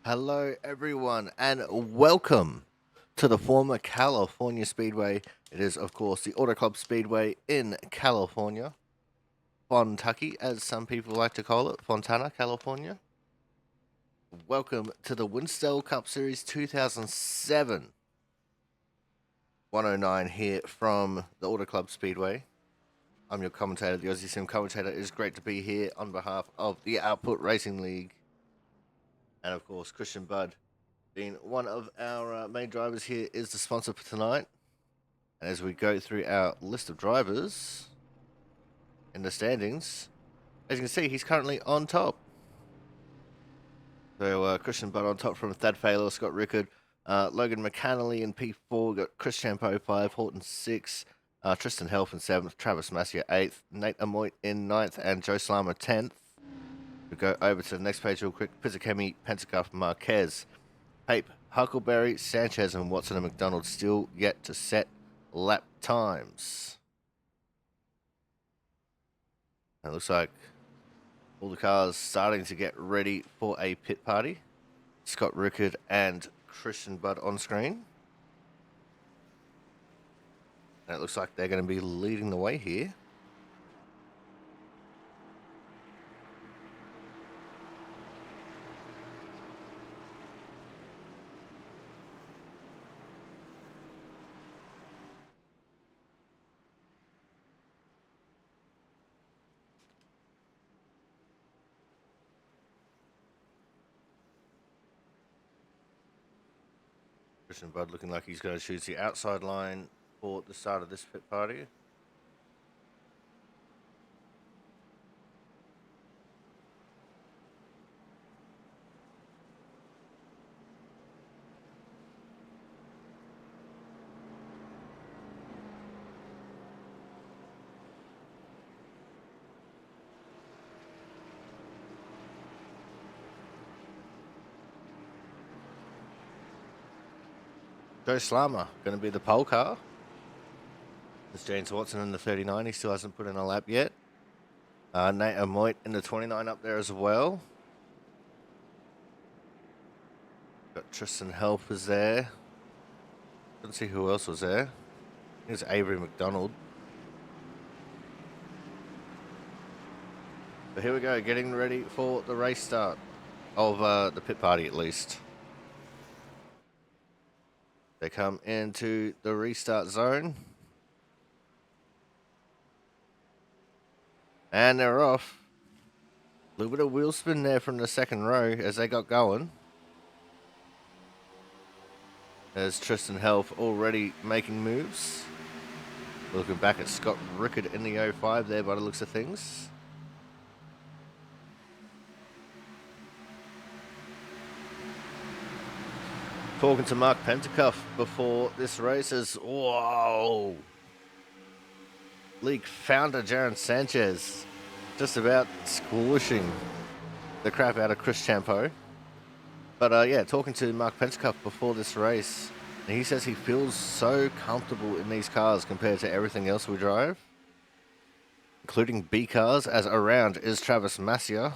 Hello, everyone, and welcome to the former California Speedway. It is, of course, the Auto Club Speedway in California, Fontucky, as some people like to call it, Fontana, California. Welcome to the Winstel Cup Series 2007 109 here from the Auto Club Speedway. I'm your commentator, the Aussie Sim commentator. It is great to be here on behalf of the Output Racing League and, of course, Christian Budd, being one of our main drivers here, is the sponsor for tonight. And as we go through our list of drivers in the standings, as you can see, he's currently on top. So Christian Budd on top from Thad Faylor, Scott Rickard, Logan McCannally in P4, got Chris Champeau 5, Horton 6, Tristan Helf in 7th, Travis Massier 8th, Nate Amoit in 9th, and Joe Slammer 10th. We go over to the next page real quick. Pizzakemi, Pentecoff, Marquez, Pape, Huckleberry, Sanchez, and Watson and McDonald still yet to set lap times. And it looks like all the cars starting to get ready for a pit party. Scott Rickard and Christian Budd on screen. And it looks like they're going to be leading the way here. Christian Budd looking like he's going to choose the outside line for the start of this pit party. Joe Slammer going to be the pole car. There's James Watson in the 39. He still hasn't put in a lap yet. Nate Amoit in the 29 up there as well. Got Tristan Helf is there. Couldn't see who else was there. Here's Avery McDonald. So here we go, getting ready for the race start of the pit party at least. They come into the restart zone. And they're off. A little bit of wheel spin there from the second row as they got going. There's Tristan Helf already making moves. Looking back at Scott Rickard in the 05 there by the looks of things. Talking to Mark Pentecoff before this race is, whoa! League founder Jaron Sanchez just about squishing the crap out of Chris Champeau. But yeah, talking to Mark Pentecoff before this race, and he says he feels so comfortable in these cars compared to everything else we drive, including B cars, as around is Travis Massier.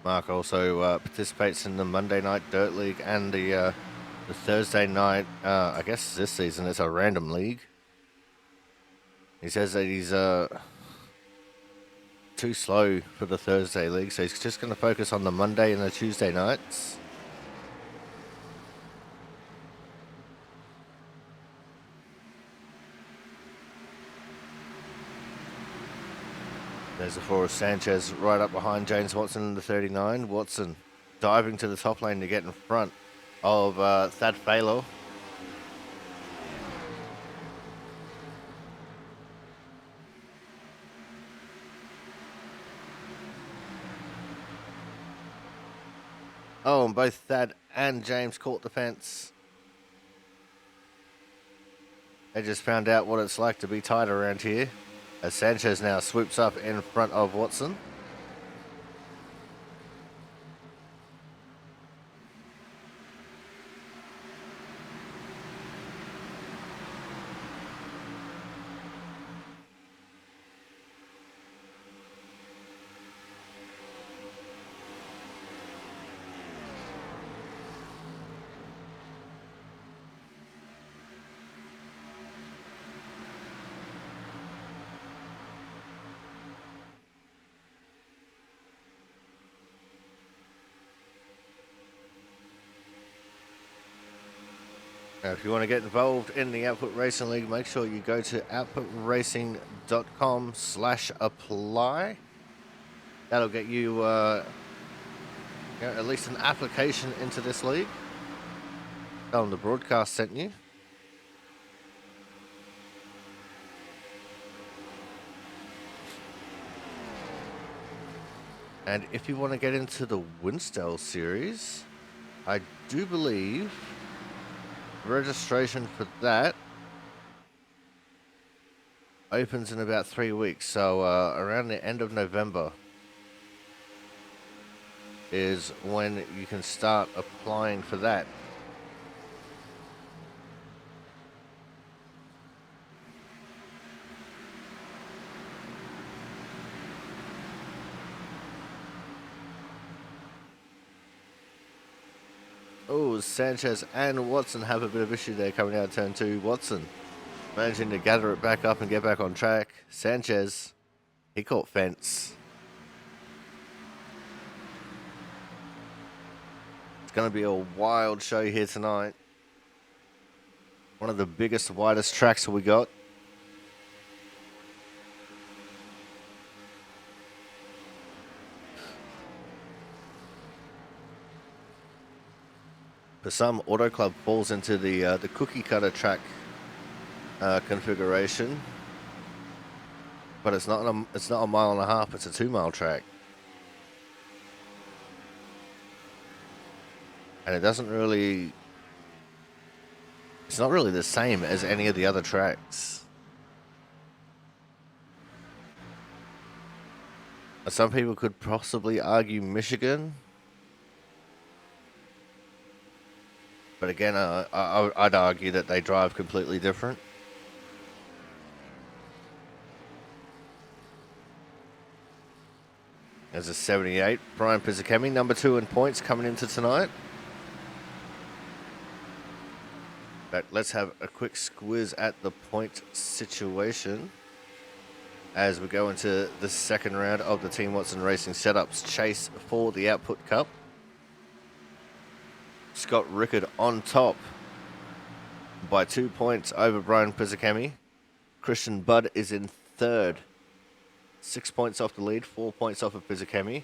Mark also participates in the Monday Night Dirt League and the Thursday night, I guess this season it's a random league. He says that he's too slow for the Thursday league, so he's just going to focus on the Monday and the Tuesday nights. There's the Forrest Sanchez right up behind James Watson in the 39. Watson diving to the top lane to get in front of Thad Faylor. Oh, and both Thad and James caught the fence They just found out what it's like to be tight around here, as Sanchez now swoops up in front of Watson. Now, if you want to get involved in the Output Racing League, make sure you go to outputracing.com/apply. That'll get you, at least an application into this league. Tell them the broadcast sent you. And if you want to get into the Winstel series, I do believe registration for that opens in about 3 weeks. So around the end of November is when you can start applying for that. Oh, Sanchez and Watson have a bit of issue there coming out of turn 2. Watson managing to gather it back up and get back on track. Sanchez, he caught fence. It's going to be a wild show here tonight. One of the biggest, widest tracks we got. For some, Auto Club falls into the cookie cutter track configuration, but it's not a 1.5 miles. It's a 2-mile track, and it's not really the same as any of the other tracks. Some people could possibly argue Michigan. But again, I'd argue that they drive completely different. There's a 78. Brian Pizzicemi, number 2 in points coming into tonight. But let's have a quick squiz at the point situation as we go into the second round of the Team Watson Racing Setups chase for the Output Cup. Scott Rickard on top by 2 points over Brian Pizzicemi. Christian Budd is in third. 6 points off the lead, 4 points off of Pizzicemi.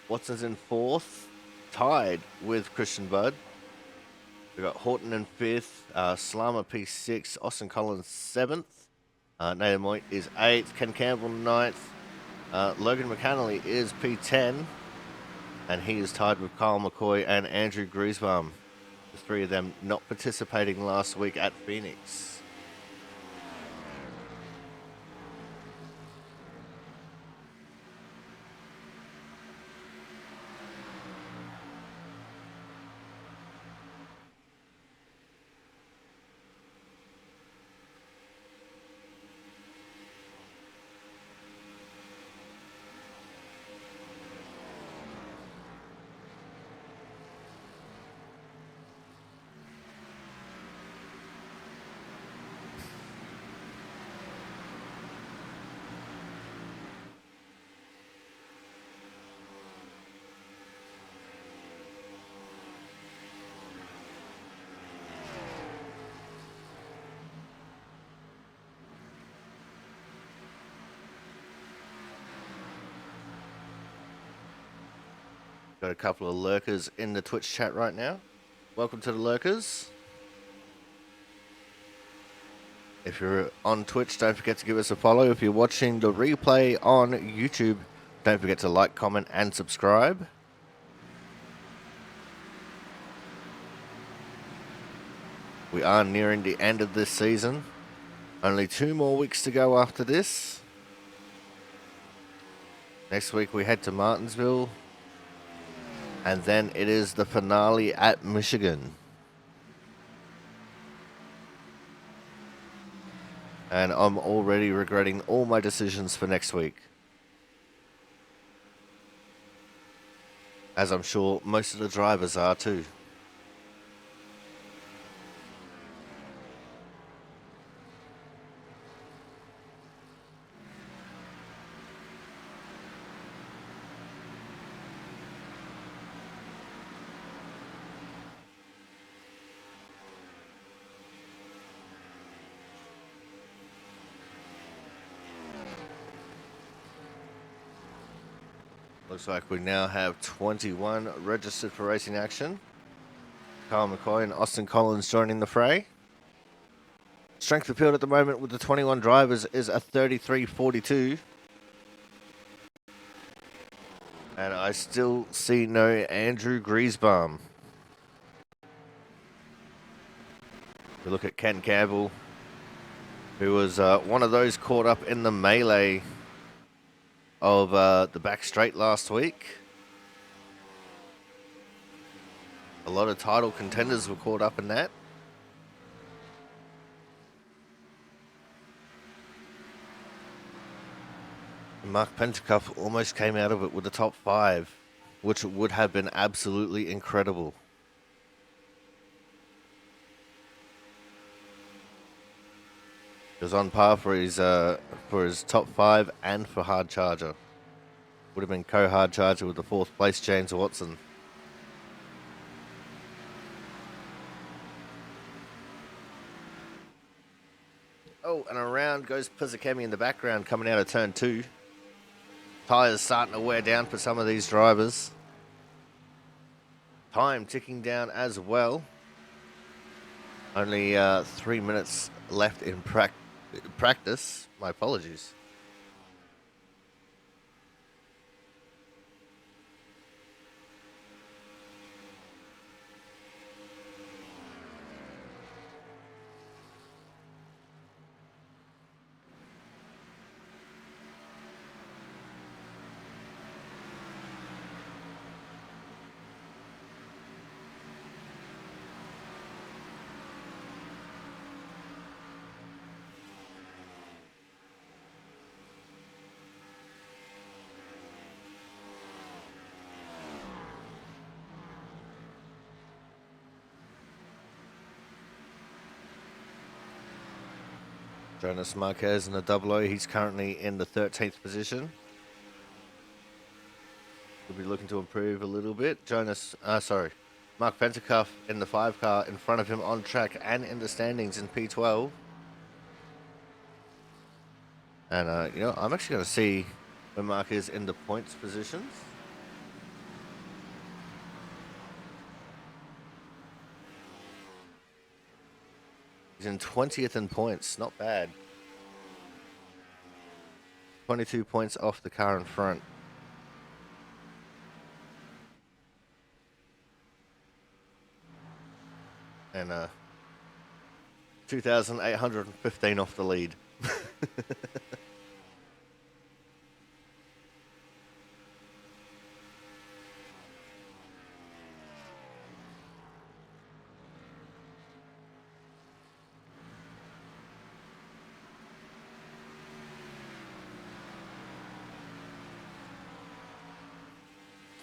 Watson's in fourth, tied with Christian Budd. We've got Horton in fifth, Slama P6, Austin Collins 7th. Nathan Moit is 8th, Ken Campbell 9th. Logan McAnally is P10. And he is tied with Kyle McCoy and Andrew Griesbaum. The 3 of them not participating last week at Phoenix. Got a couple of lurkers in the Twitch chat right now. Welcome to the lurkers. If you're on Twitch, don't forget to give us a follow. If you're watching the replay on YouTube, don't forget to like, comment, and subscribe. We are nearing the end of this season. Only 2 more weeks to go after this. Next week we head to Martinsville. And then it is the finale at Michigan. And I'm already regretting all my decisions for next week. As I'm sure most of the drivers are too. Looks like we now have 21 registered for racing action. Kyle McCoy and Austin Collins joining the fray. Strength of field at the moment with the 21 drivers is a 33-42. And I still see no Andrew Griesbaum. We look at Ken Campbell, who was one of those caught up in the melee of the back straight last week. A lot of title contenders were caught up in that. Mark Pentecoff almost came out of it with the top 5, which would have been absolutely incredible. He was on par for his top 5 and for hard charger. Would have been co-hard charger with the 4th place James Watson. Oh, and around goes Pizzacemi in the background coming out of turn 2. Tyres starting to wear down for some of these drivers. Time ticking down as well. Only 3 minutes left in practice. My apologies. Jonas Marquez in the double O. He's currently in the 13th position. We'll be looking to improve a little bit. Mark Pentecoff in the 5 car in front of him on track and in the standings in P12. And, I'm actually going to see where Mark is in the points positions. He's in 20th in points. Not bad. 22 points off the car in front. And 2,815 off the lead.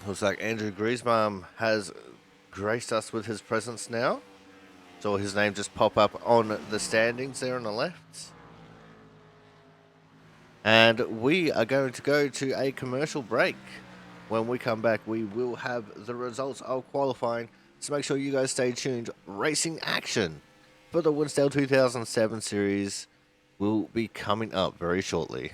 Looks like Andrew Griesbaum has graced us with his presence now. Saw his name just pop up on the standings there on the left. And we are going to go to a commercial break. When we come back, we will have the results of qualifying. So make sure you guys stay tuned. Racing action for the Winstel 2007 series will be coming up very shortly.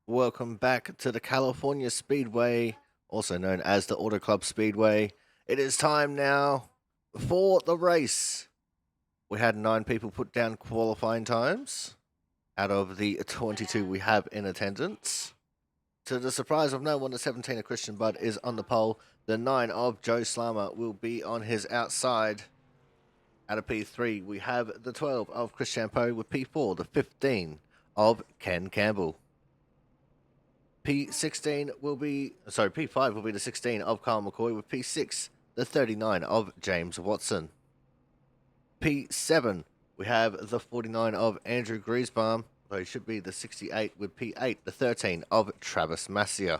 Welcome back to the California Speedway, also known as the Auto Club Speedway. It is time now for the race. We had 9 people put down qualifying times out of the 22 we have in attendance. To the surprise of no one, the 17 of Christian Budd is on the pole. The 9 of Joe Slammer will be on his outside. Out of P3, we have the 12 of Chris Champeau with P4, the 15 of Ken Campbell. P5 will be the 16 of Carl McCoy with P6, the 39 of James Watson. P7, we have the 49 of Andrew Griesbaum, though he should be the 68 with P8, the 13 of Travis Massier.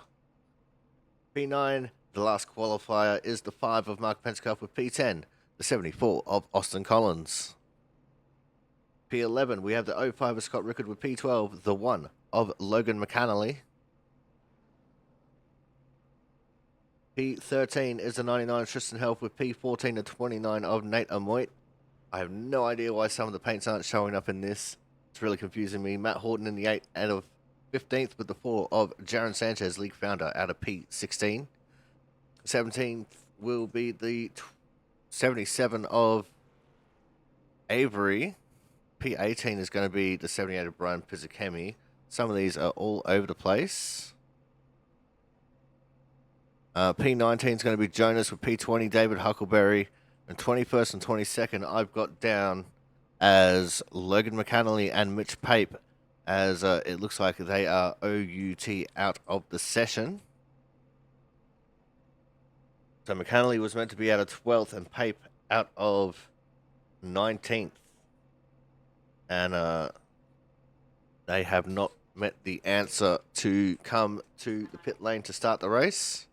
P9, the last qualifier, is the 5 of Mark Pentecoff with P10, the 74 of Austin Collins. P11, we have the 05 of Scott Rickard with P12, the 1 of Logan McAnally. P13 is the 99 of Tristan Health with P14 the 29 of Nate Amoit. I have no idea why some of the paints aren't showing up in this. It's really confusing me. Matt Horton in the 8 out of 15th with the 4 of Jaron Sanchez, league founder, out of P16. 17th will be the 77 of Avery. P18 is going to be the 78 of Brian Pizzakemi. Some of these are all over the place. P19 is going to be Jonas with P20, David Huckleberry. And 21st and 22nd, I've got down as Logan McAnally and Mitch Pape, as it looks like they are OUT out of the session. So McAnally was meant to be out of 12th and Pape out of 19th. And they have not met the answer to come to the pit lane to start the race.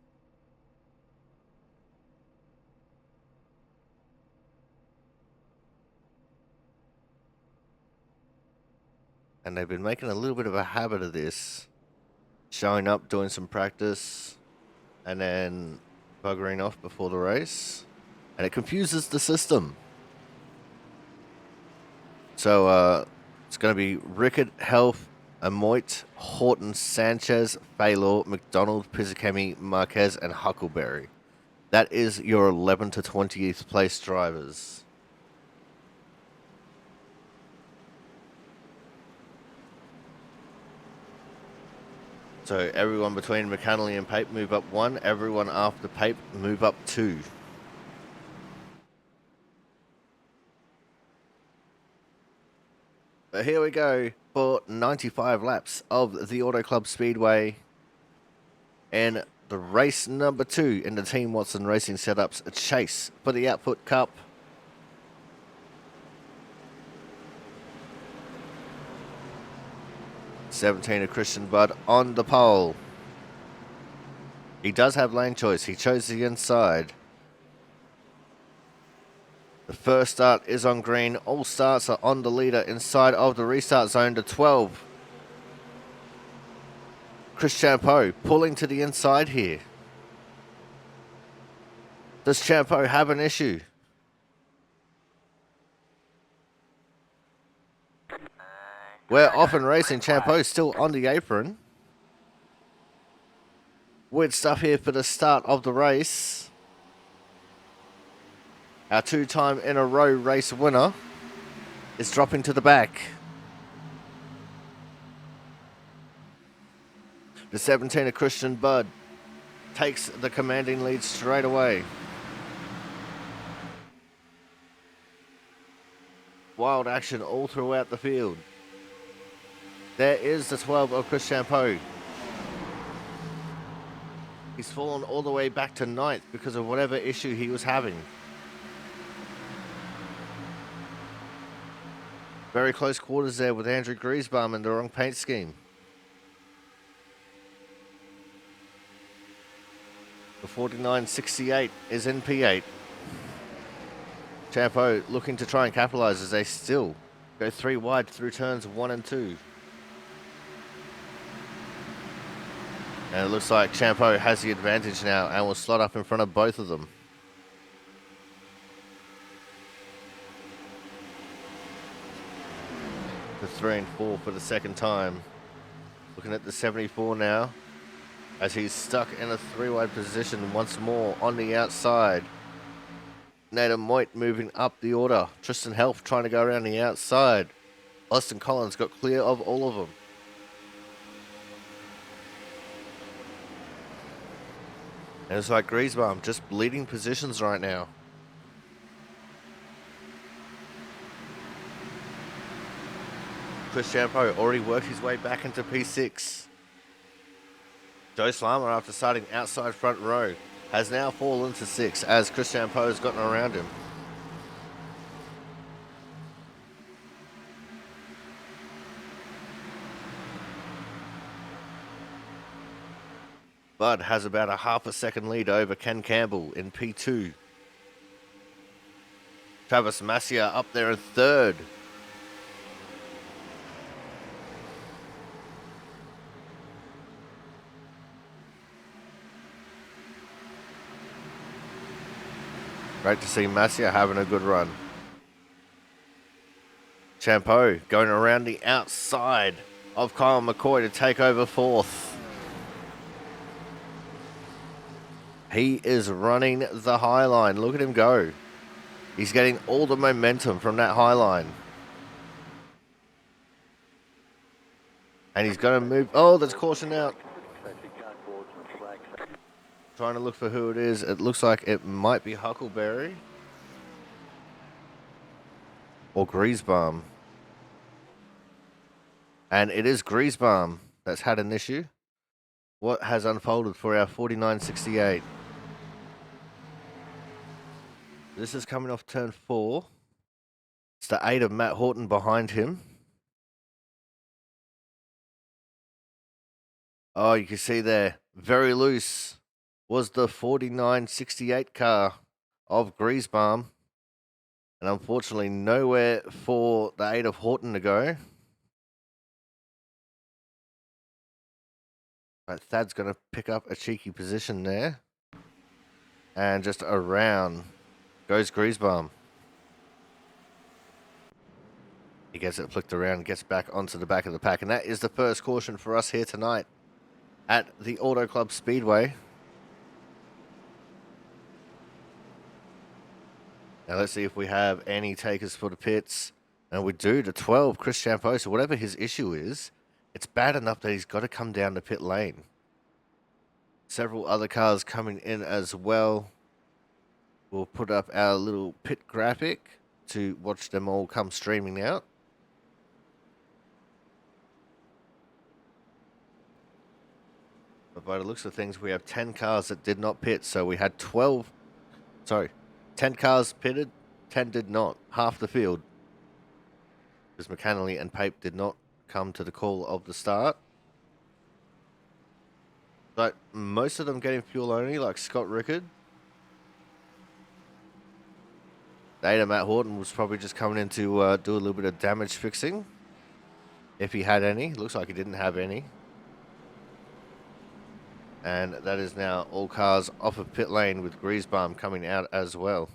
And they've been making a little bit of a habit of this, showing up, doing some practice, and then buggering off before the race. And it confuses the system. So it's going to be Rickard, Health, Amoit, Horton, Sanchez, Faylor, McDonald, Pizzakemi, Marquez, and Huckleberry. That is your 11th to 20th place drivers. So everyone between McAnally and Pape move up 1. Everyone after Pape move up 2. But here we go for 95 laps of the Auto Club Speedway. And the race number 2 in the Team Watson Racing Setups, a chase for the Output Cup. '17 of Christian Budd on the pole. He does have lane choice. He chose the inside. The first start is on green. All starts are on the leader inside of the restart zone to 12. Chris Champeau pulling to the inside here. Does Champeau have an issue? We're off and racing. Champeau still on the apron. Weird stuff here for the start of the race. Our 2-time in a row race winner is dropping to the back. The 17 of Christian Budd takes the commanding lead straight away. Wild action all throughout the field. There is the 12 of Chris Champeau. He's fallen all the way back to 9th because of whatever issue he was having. Very close quarters there with Andrew Griesbaum in the wrong paint scheme. The 49.68 is in P8. Champeau looking to try and capitalize as they still go 3 wide through turns 1 and 2. And it looks like Champeau has the advantage now and will slot up in front of both of them. The 3 and 4 for the second time. Looking at the 74 now, as he's stuck in a three-wide position once more on the outside. Nathan Moit moving up the order. Tristan Helf trying to go around the outside. Austin Collins got clear of all of them. And it's like Griesbaum just bleeding positions right now. Chris Champo already worked his way back into P6. Joe Slammer, after starting outside front row, has now fallen to 6 as Chris Champo has gotten around him. Bud has about a half a second lead over Ken Campbell in P2. Travis Massia up there in third. Great to see Massia having a good run. Champo going around the outside of Kyle McCoy to take over fourth. He is running the high line. Look at him go. He's getting all the momentum from that high line. And he's going to move. Oh, that's caution out. Trying to look for who it is. It looks like it might be Huckleberry. Or Griesbaum. And it is Griesbaum that's had an issue. What has unfolded for our 49.68? This is coming off turn 4. It's the 8 of Matt Horton behind him. Oh, you can see there, very loose was the 49.68 car of Griesbaum. And unfortunately, nowhere for the 8 of Horton to go. But Thad's going to pick up a cheeky position there. And just around goes Griesbaum. He gets it flicked around, gets back onto the back of the pack. And that is the first caution for us here tonight at the Auto Club Speedway. Now let's see if we have any takers for the pits. And we do, to 12, Chris Champo. So whatever his issue is, it's bad enough that he's got to come down the pit lane. Several other cars coming in as well. We'll put up our little pit graphic to watch them all come streaming out. But by the looks of things, we have 10 cars that did not pit. So we had 10 cars pitted, 10 did not. Half the field. Because McAnally and Pape did not come to the call of the start. But most of them getting fuel only, like Scott Rickard. Ada Matt Horton was probably just coming in to do a little bit of damage fixing. If he had any. Looks like he didn't have any. And that is now all cars off of pit lane with Griesbaum coming out as well.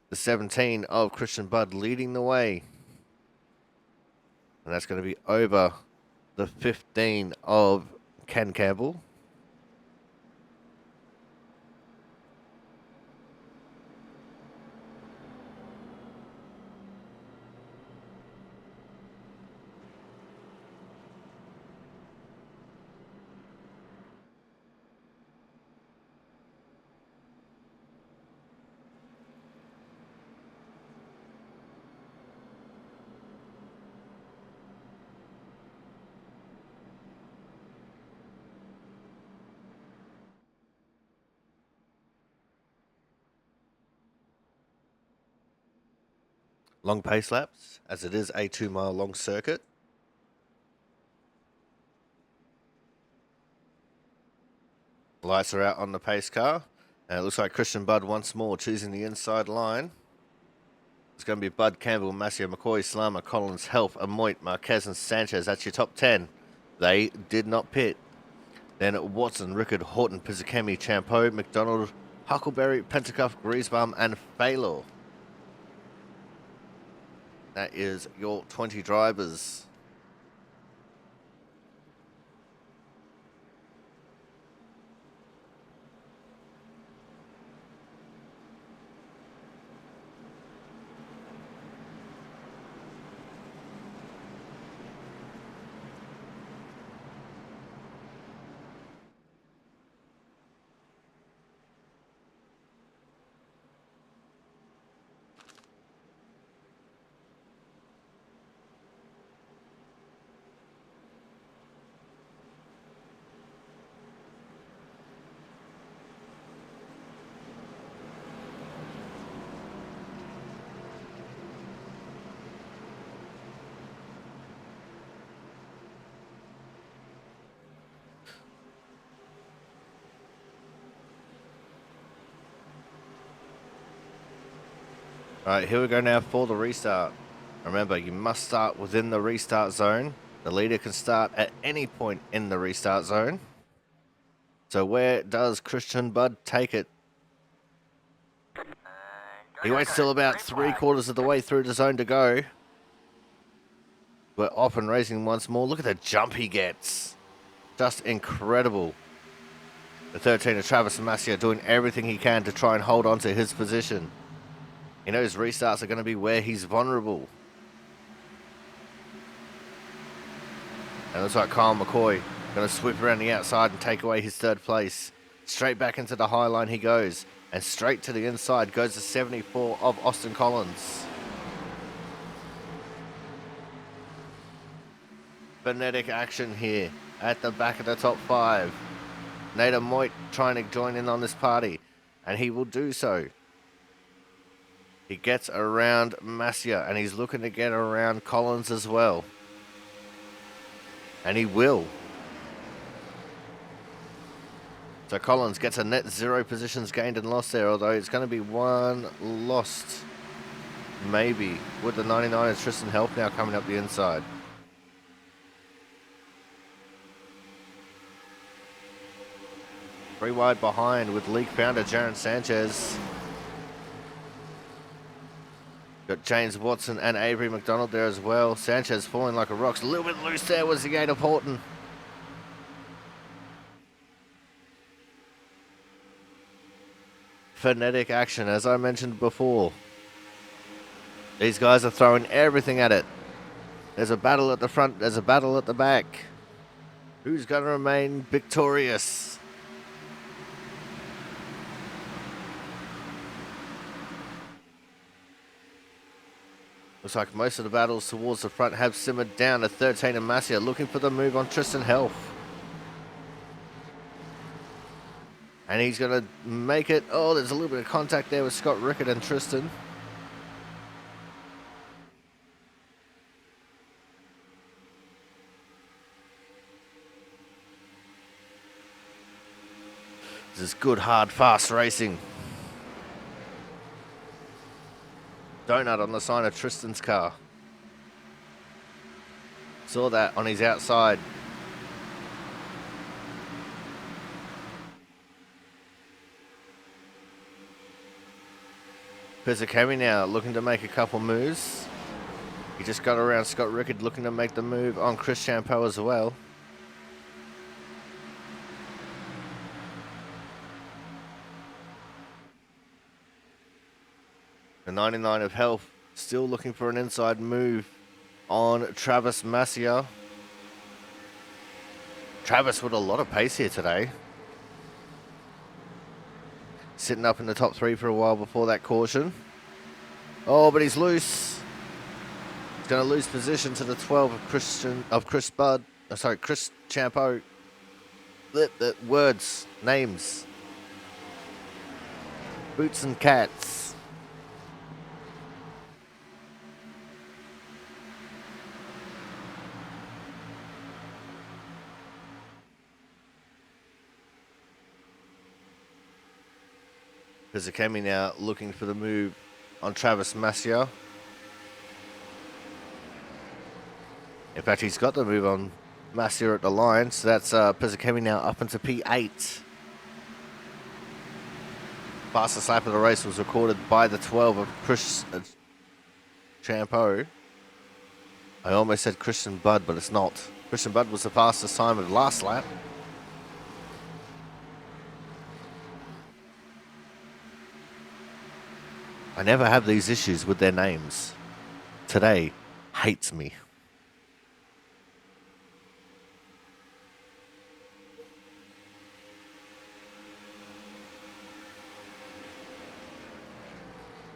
The 17 of Christian Budd leading the way. And that's going to be over the 15 of Ken Campbell. Long pace laps, as it is a 2-mile long circuit. Lights are out on the pace car. And it looks like Christian Budd once more choosing the inside line. It's going to be Bud, Campbell, Massia, McCoy, Slammer, Collins, Helf, Amoit, Marquez and Sanchez. That's your top 10. They did not pit. Then Watson, Rickard, Horton, Pizzakemi, Champo, McDonald, Huckleberry, Pentacuff, Griesbaum and Faylor. That is your 20 drivers. All right, here we go now for the restart. Remember, you must start within the restart zone. The leader can start at any point in the restart zone. So where does Christian Budd take it? He waits till about 3/4 of the way through the zone to go. We're off and racing once more. Look at the jump he gets. Just incredible. The 13 of Travis Masia doing everything he can to try and hold on to his position. He knows restarts are going to be where he's vulnerable. And it looks like Kyle McCoy going to sweep around the outside and take away his third place. Straight back into the high line he goes. And straight to the inside goes the 74 of Austin Collins. Phonetic action here at the back of the top 5. Nader Moit trying to join in on this party, and he will do so. He gets around Masia, and he's looking to get around Collins as well. And he will. So Collins gets a net 0 positions gained and lost there, although it's going to be 1 lost, maybe, with the 99 of Tristan Help now coming up the inside. Three wide behind with league founder Jaron Sanchez. Got James Watson and Avery McDonald there as well. Sanchez falling like a rock. A little bit loose there was the gate of Horton. Phonetic action, as I mentioned before. These guys are throwing everything at it. There's a battle at the front. There's a battle at the back. Who's going to remain victorious? Looks like most of the battles towards the front have simmered down to 13 and Masia looking for the move on Tristan Health. And he's going to make it. Oh, there's a little bit of contact there with Scott Rickard and Tristan. This is good, hard, fast racing. Donut on the sign of Tristan's car. Saw that on his outside. Pizzacami now looking to make a couple moves. He just got around Scott Rickard looking to make the move on Chris Champeau as well. The 99 of Health still looking for an inside move on Travis Masia. Travis with a lot of pace here today. Sitting up in the top 3 for a while before that caution. Oh, but he's loose. He's going to lose position to the 12 of Chris Champeau. The words, names. Boots and cats. Pizzacami now looking for the move on Travis Masia. In fact, he's got the move on Masia at the line, so that's Pizzacami now up into P8. Fastest lap of the race was recorded by the 12 of Chris Champeau. I almost said Christian Budd, but it's not. Christian Budd was the fastest time of the last lap. I never have these issues with their names. Today hates me.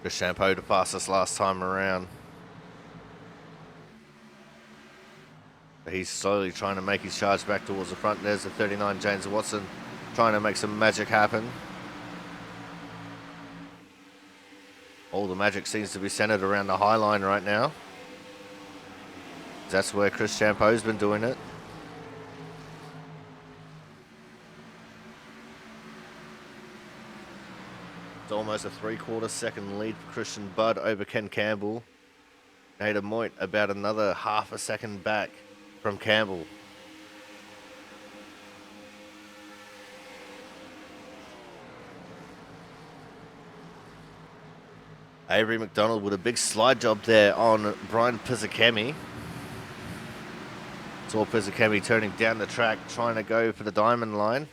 The Champeau the fastest last time around. But he's slowly trying to make his charge back towards the front. There's the 39 James Watson trying to make some magic happen. All the magic seems to be centered around the high line right now. That's where Chris Champeau's been doing it. It's almost a 3/4 second lead for Christian Budd over Ken Campbell. Nate Moit about another half a second back from Campbell. Avery McDonald with a big slide job there on Brian Pizzakemi. Saw Pizzakemi turning down the track, trying to go for the diamond line.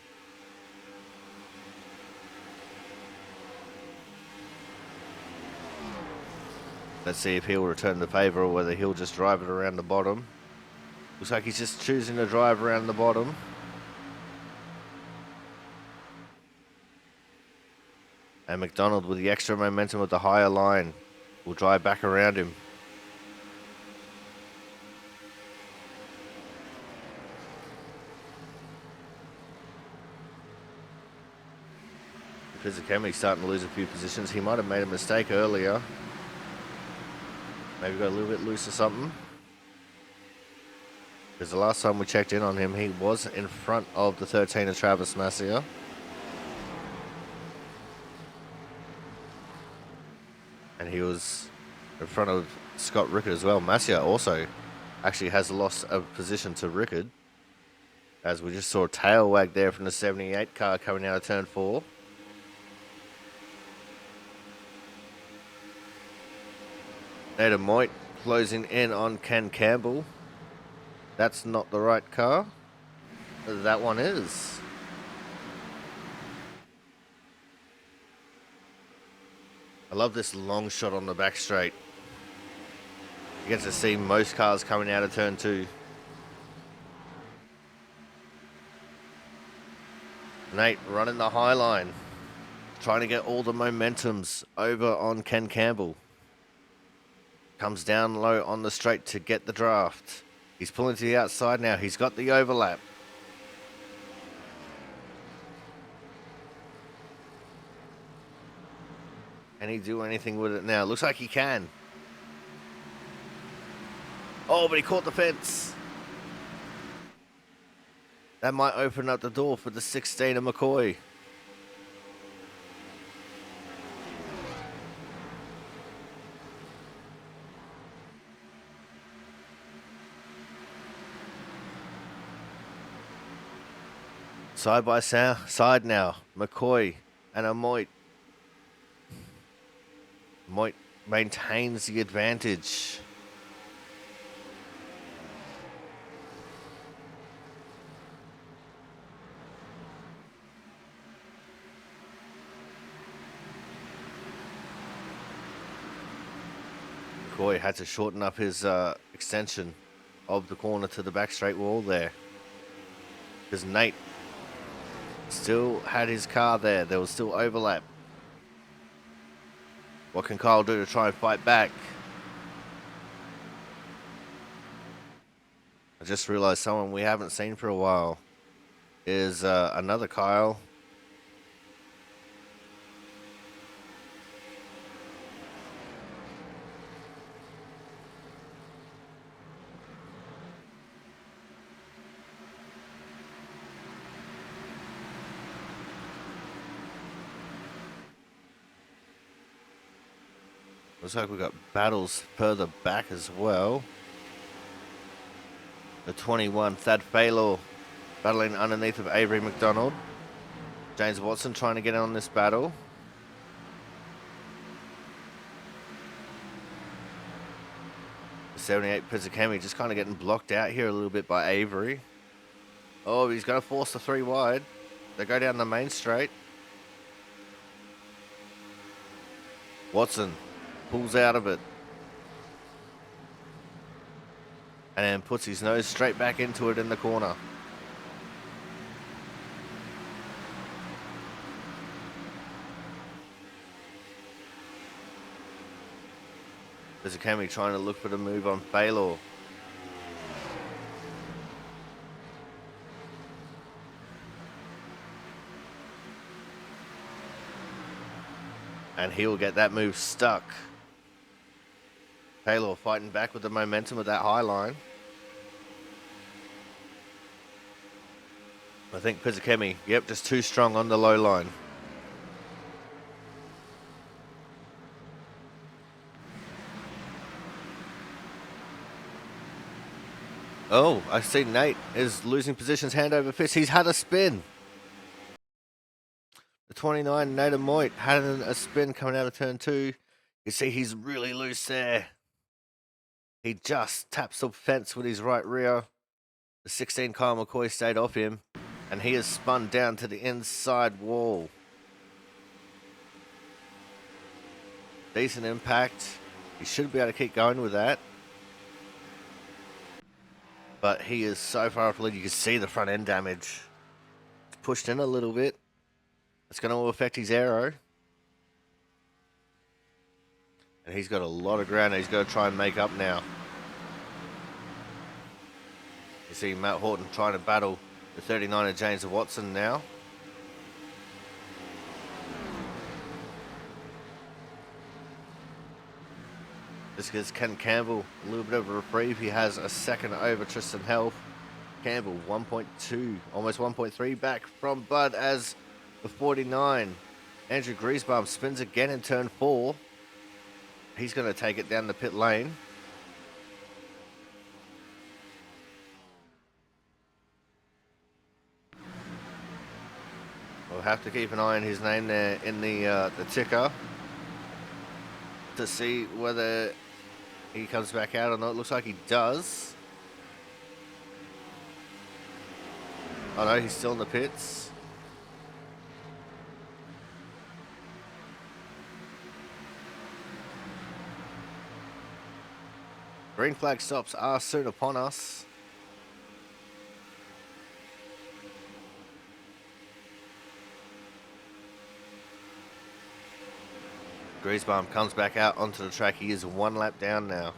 Let's see if he'll return the favour or whether he'll just drive it around the bottom. Looks like he's just choosing to drive around the bottom. And McDonald with the extra momentum of the higher line will drive back around him. Pizzakemi starting to lose a few positions. He might have made a mistake earlier. Maybe got a little bit loose or something. Because the last time we checked in on him, he was in front of the 13 of Travis Massier. And he was in front of Scott Rickard as well. Massier also actually has lost a position to Rickard, as we just saw a tail wag there from the 78 car coming out of turn 4. Nate Moit closing in on Ken Campbell. That's not the right car. That one is. I love this long shot on the back straight. You get to see most cars coming out of turn 2. Nate running the high line, trying to get all the momentums over on Ken Campbell. Comes down low on the straight to get the draft. He's pulling to the outside now. He's got the overlap. Can he do anything with it now? Looks like he can. Oh, but he caught the fence. That might open up the door for the 16 of McCoy. Side by side now, McCoy and Moit. Moit maintains the advantage. McCoy had to shorten up his extension of the corner to the back straight wall there, because Nate still had his car there. There was still overlap. What can Kyle do to try and fight back? I just realized someone we haven't seen for a while is another Kyle. Looks like we've got battles further back as well. The 21, Thad Faylor, battling underneath of Avery McDonald. James Watson trying to get in on this battle. The 78, Pizzakemi just kind of getting blocked out here a little bit by Avery. Oh, he's going to force the 3 wide. They go down the main straight. Watson pulls out of it and then puts his nose straight back into it in the corner. Pizzakemi trying to look for the move on Faylor. And he'll get that move stuck. Taylor fighting back with the momentum of that high line. I think Pizzakemi, yep, just too strong on the low line. Oh, I see Nate is losing positions hand over fist. He's had a spin. The 29, Nate Amoit, had a spin coming out of turn 2. You see he's really loose there. He just taps the fence with his right rear. The 16, Kyle McCoy, stayed off him, and he has spun down to the inside wall. Decent impact. He should be able to keep going with that. But he is so far off the lead, you can see the front end damage. It's pushed in a little bit. It's going to affect his aero. And he's got a lot of ground he's got to try and make up now. You see Matt Horton trying to battle the 39 of James Watson now. This gives Ken Campbell a little bit of a reprieve. He has a second over Tristan Health. Campbell 1.2, almost 1.3 back from Bud as the 49. Andrew Griesbaum spins again in turn 4. He's going to take it down the pit lane. We'll have to keep an eye on his name there in the ticker to see whether he comes back out or not. It looks like he does. Oh no, he's still in the pits. Green flag stops are soon upon us. Griesbaum comes back out onto the track. He is 1 lap down now.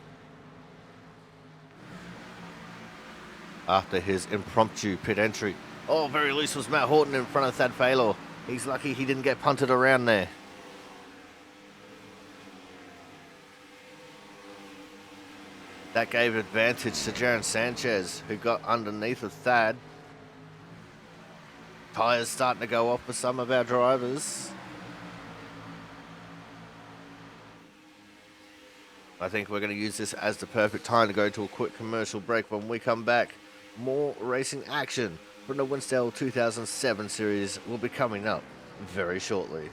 After his impromptu pit entry. Oh, very loose was Matt Horton in front of Thad Faylor. He's lucky he didn't get punted around there. That gave advantage to Jaron Sanchez, who got underneath of Thad. Tyres starting to go off for some of our drivers. I think we're going to use this as the perfect time to go to a quick commercial break. When we come back, more racing action from the Winstel 2007 series will be coming up very shortly.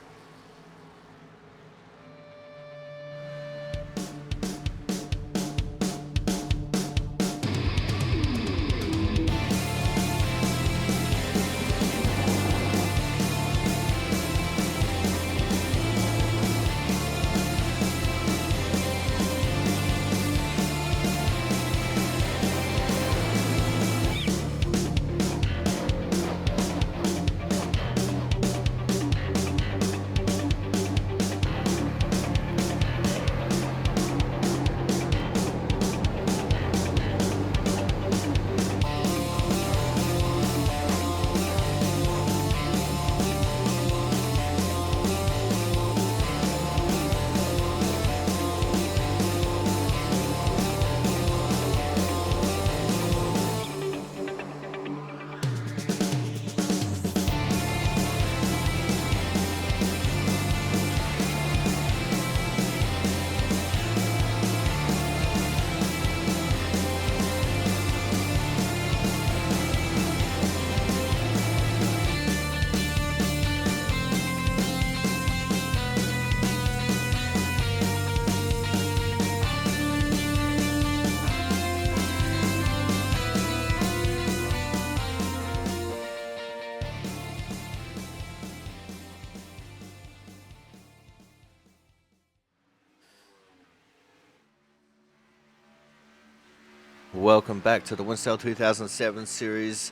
Welcome back to the Winstel 2007 Series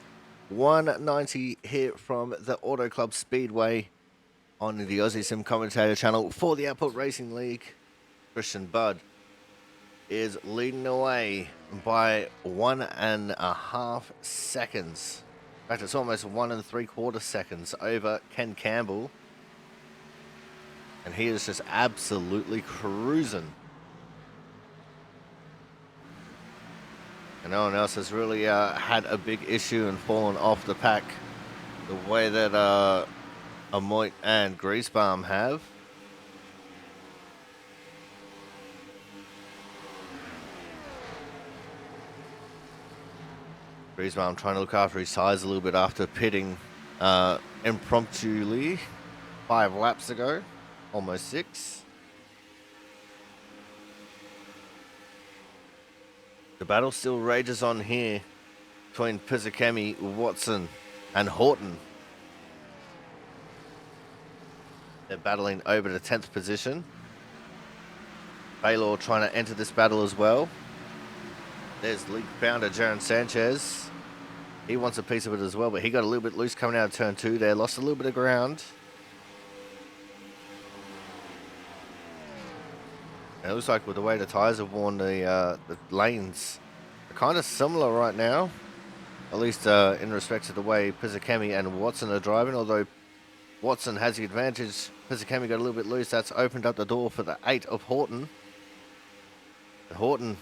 190 here from the Auto Club Speedway on the Aussie Sim Commentator channel for the Output Racing League. Christian Budd is leading away by 1.5 seconds. In fact, it's almost 1 3/4 seconds over Ken Campbell. And he is just absolutely cruising. And no one else has really had a big issue and fallen off the pack the way that Amoit and Griesbaum have. Griezmann trying to look after his tyres a little bit after pitting impromptuly 5 laps ago, almost 6. The battle still rages on here between Pizzakemi, Watson, and Horton. They're battling over the 10th position. Baylor trying to enter this battle as well. There's league founder Jaron Sanchez. He wants a piece of it as well, but he got a little bit loose coming out of turn 2 there. Lost a little bit of ground. And it looks like with the way the tyres have worn, the lanes are kind of similar right now. At least in respect to the way Pizzakemi and Watson are driving. Although Watson has the advantage. Pizzakemi got a little bit loose. That's opened up the door for the 8 of Horton. And Horton,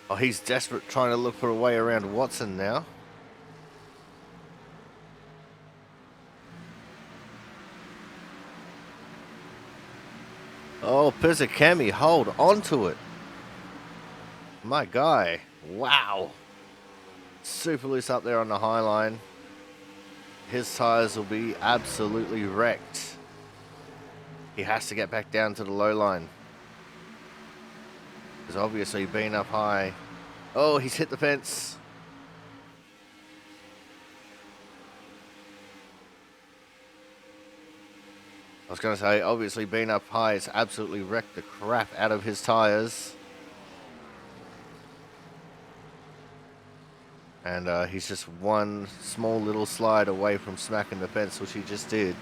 oh, he's desperate trying to look for a way around Watson now. Oh, Pizzakemi, hold on to it. My guy, wow. Super loose up there on the high line. His tyres will be absolutely wrecked. He has to get back down to the low line. Because obviously being up high. Oh, he's hit the fence. I was going to say, obviously being up high, it's absolutely wrecked the crap out of his tyres. And he's just one small little slide away from smacking the fence, which he just did.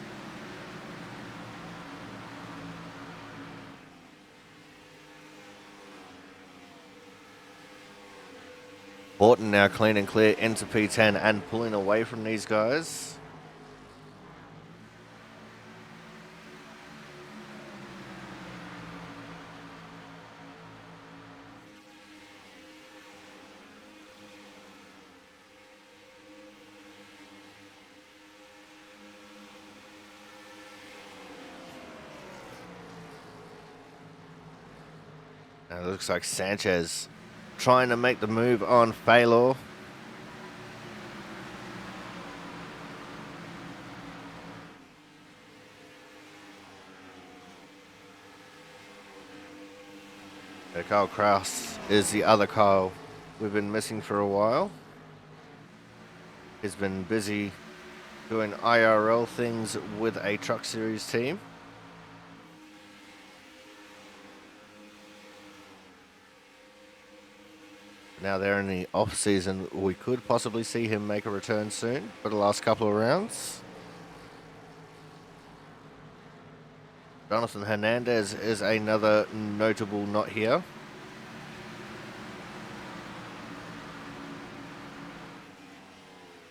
Horton now clean and clear into P10 and pulling away from these guys. And it looks like Sanchez trying to make the move on Faylor. Kyle Kraus is the other Kyle we've been missing for a while. He's been busy doing IRL things with a Truck Series team. Now they're in the off season. We could possibly see him make a return soon for the last couple of rounds. Jonathan Hernandez is another notable not here.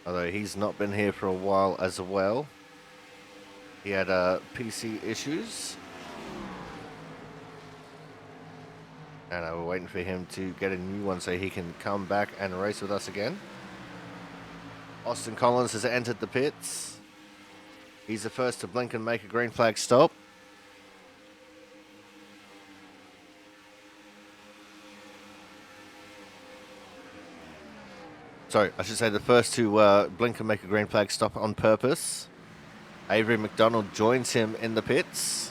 Although he's not been here for a while as well. He had PC issues. And we're waiting for him to get a new one so he can come back and race with us again. Austin Collins has entered the pits. He's the first to blink and make a green flag stop. Sorry, I should say the first to blink and make a green flag stop on purpose. Avery McDonald joins him in the pits.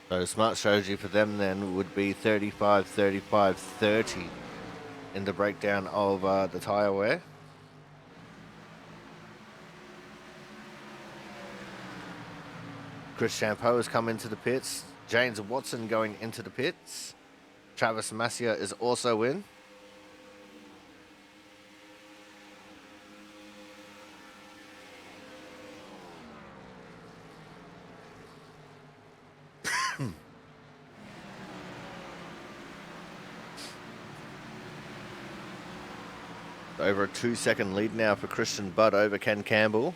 So smart strategy for them then would be 35, 35, 30 in the breakdown of the tyre wear. Chris Champeau has come into the pits. James Watson going into the pits. Travis Massia is also in. Over a 2-second lead now for Christian Budd over Ken Campbell.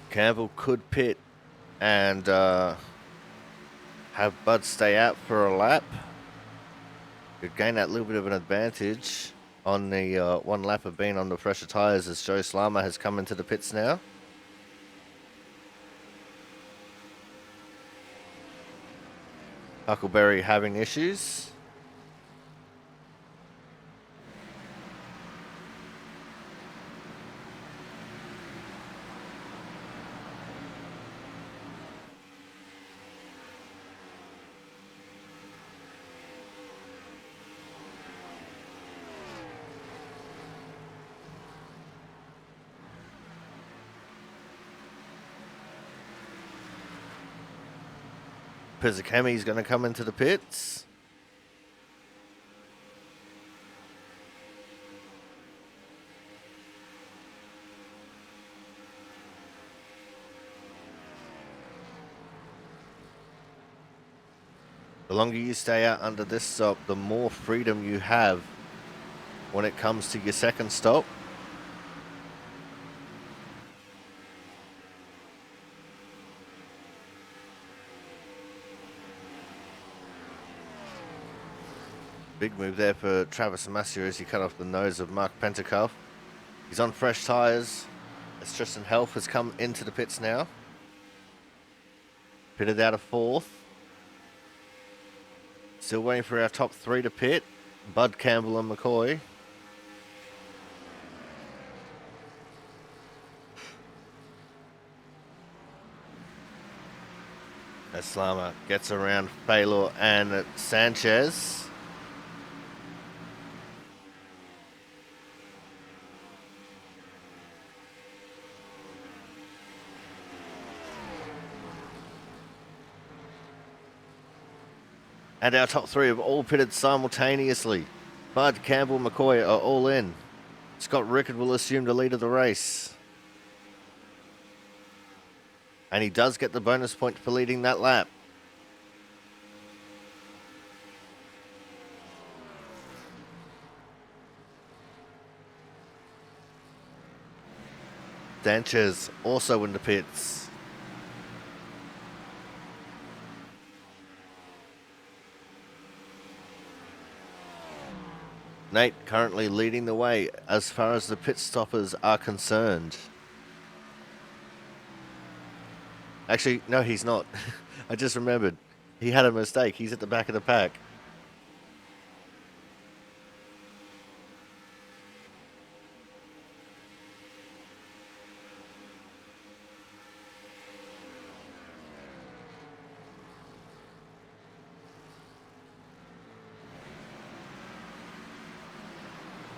Campbell could pit and have Budd stay out for a lap. Could gain that little bit of an advantage on the one lap of being on the fresher tyres as Joe Slama has come into the pits now. Huckleberry having issues. Pizzakami's going to come into the pits. The longer you stay out under this stop, the more freedom you have when it comes to your second stop. Big move there for Travis Massey as he cut off the nose of Mark Pentecoff. He's on fresh tyres as Tristan Helf has come into the pits now. Pitted out of fourth. Still waiting for our top three to pit. Bud, Campbell and McCoy. As Slama gets around Faylor and Sanchez. And our top three have all pitted simultaneously. Bud, Campbell, McCoy are all in. Scott Rickard will assume the lead of the race. And he does get the bonus point for leading that lap. Sanchez also in the pits. Nate currently leading the way as far as the pit stoppers are concerned. Actually, no, he's not. I just remembered. He had a mistake. He's at the back of the pack.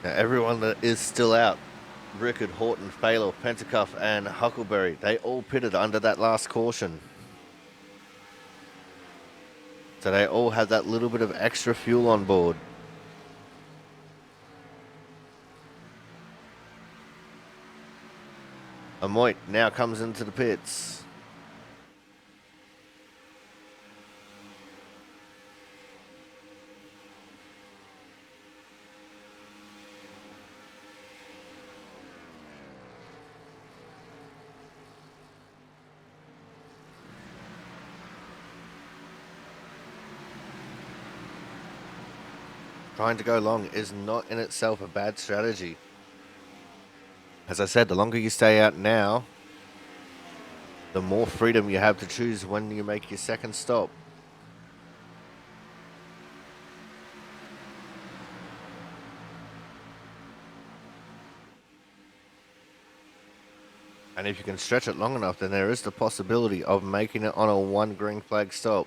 Now, everyone that is still out, Rickard, Horton, Faylor, Pentecoff, and Huckleberry, they all pitted under that last caution. So they all have that little bit of extra fuel on board. Amoit now comes into the pits. Trying to go long is not in itself a bad strategy. As I said, the longer you stay out now, the more freedom you have to choose when you make your second stop. And if you can stretch it long enough, then there is the possibility of making it on a one green flag stop.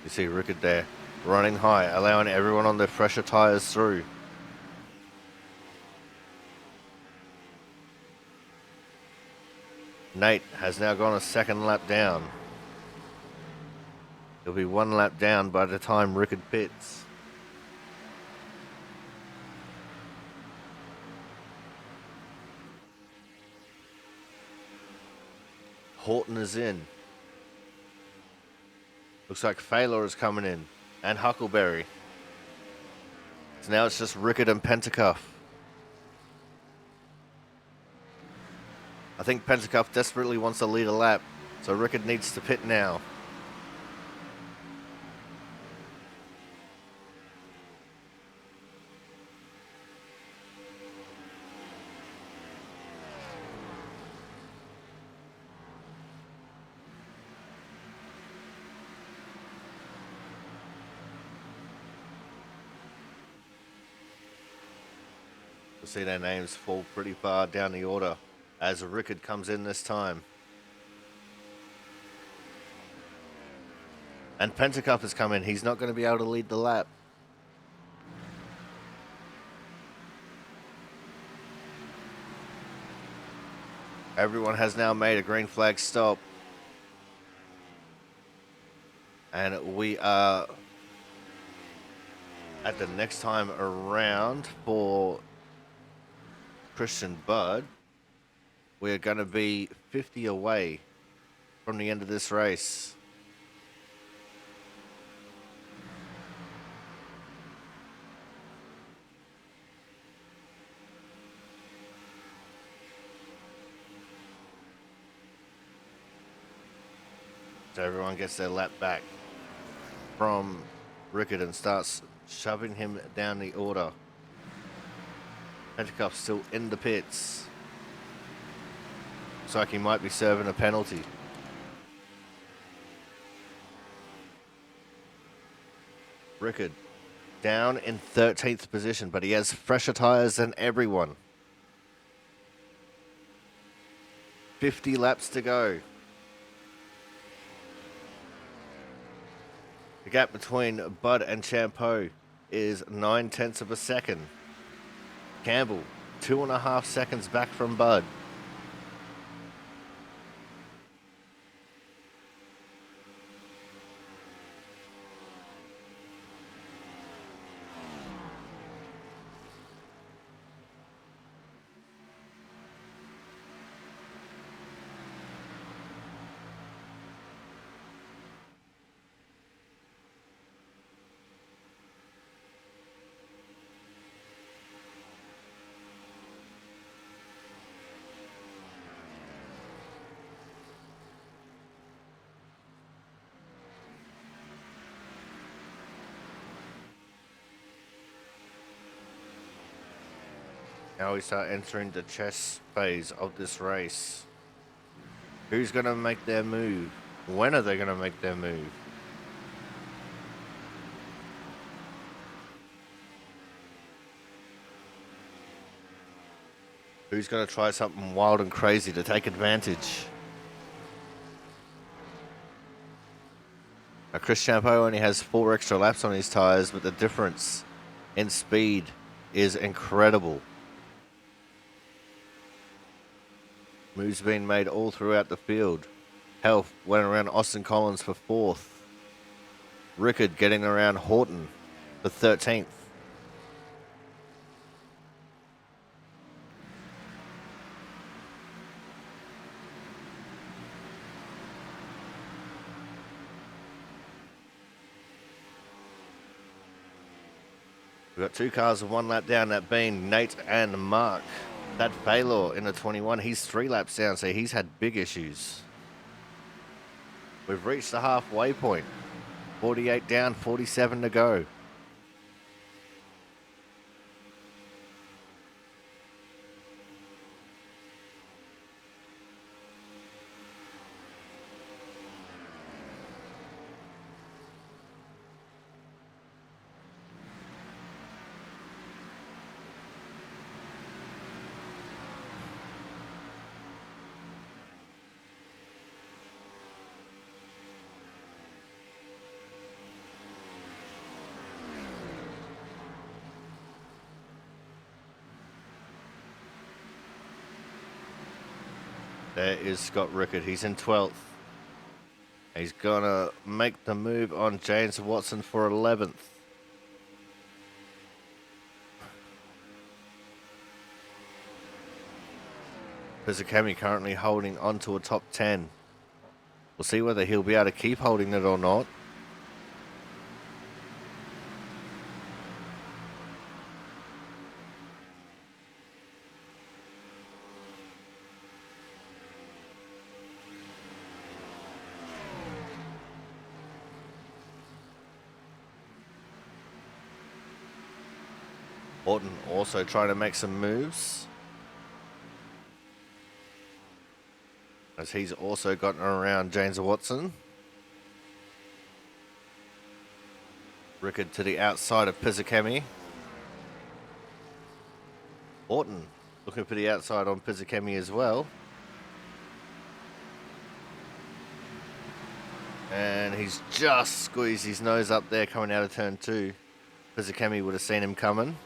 You see Rickard there, running high, allowing everyone on their fresher tyres through. Nate has now gone a second lap down. He'll be one lap down by the time Rickard pits. Horton is in. Looks like Faylor is coming in. And Huckleberry. So now it's just Rickard and Pentecoff. I think Pentacup desperately wants to lead a lap, so Rickard needs to pit now. We'll see their names fall pretty far down the order as Rickard comes in this time. And Pentacup has come in. He's not going to be able to lead the lap. Everyone has now made a green flag stop. And we are at the next time around for Christian Budd. We're going to be 50 away from the end of this race. So everyone gets their lap back from Rickard and starts shoving him down the order. Pentacup still in the pits. Looks like he might be serving a penalty. Rickard down in 13th position, but he has fresher tyres than everyone. 50 laps to go. The gap between Budd and Champeau is 9/10 of a second. Campbell, 2.5 seconds back from Budd. Now we start entering the chess phase of this race. Who's going to make their move? When are they going to make their move? Who's going to try something wild and crazy to take advantage? Now, Chris Champeau only has 4 extra laps on his tyres, but the difference in speed is incredible. Moves being made all throughout the field. Health went around Austin Collins for 4th. Rickard getting around Horton for 13th. We've got 2 cars with 1 lap down, that being Nate and Mark. That Baylor in the 21, he's 3 laps down, so he's had big issues. We've reached the halfway point. 48 down, 47 to go. There is Scott Rickard. He's in 12th. He's going to make the move on James Watson for 11th. Pizzacami currently holding on to a top 10. We'll see whether he'll be able to keep holding it or not. Horton also trying to make some moves, as he's also gotten around James Watson. Rickard to the outside of Pizzakemi. Horton looking for the outside on Pizzakemi as well. And he's just squeezed his nose up there coming out of turn 2. Pizzakemi would have seen him coming.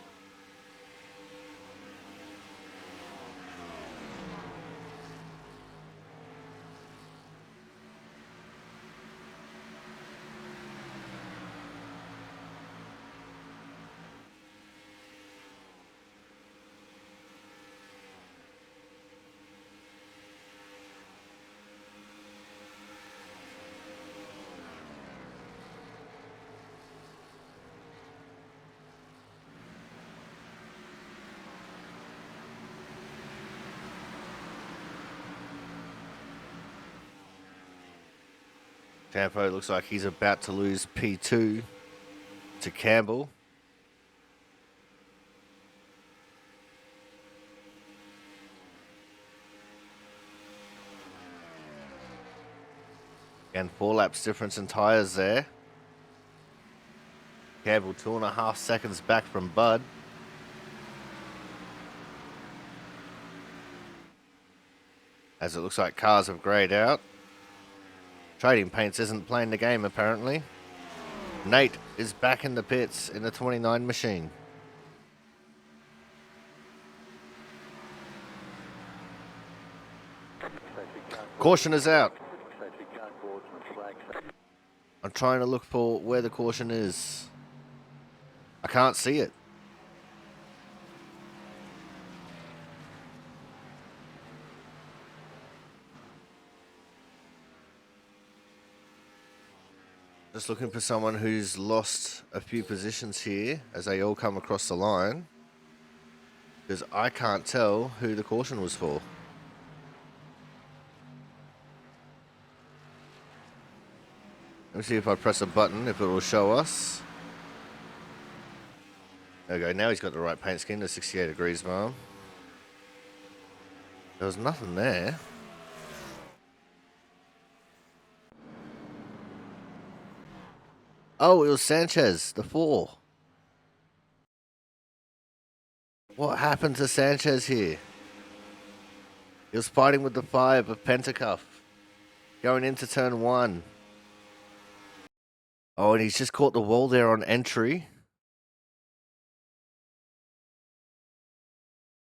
Campo looks like he's about to lose P2 to Campbell. And 4 laps difference in tyres there. Campbell 2.5 seconds back from Bud. As it looks like cars have greyed out. Trading Paints isn't playing the game apparently. Nate is back in the pits in the 29 machine. Caution is out. I'm trying to look for where the caution is. I can't see it. Just looking for someone who's lost a few positions here as they all come across the line, because I can't tell who the caution was for. Let me see if I press a button, if it will show us. There we go, now he's got the right paint scheme, the 68 degrees mark. There was nothing there. Oh, it was Sanchez, the 4. What happened to Sanchez here? He was fighting with the 5 of Pentacuff, going into turn 1. Oh, and he's just caught the wall there on entry.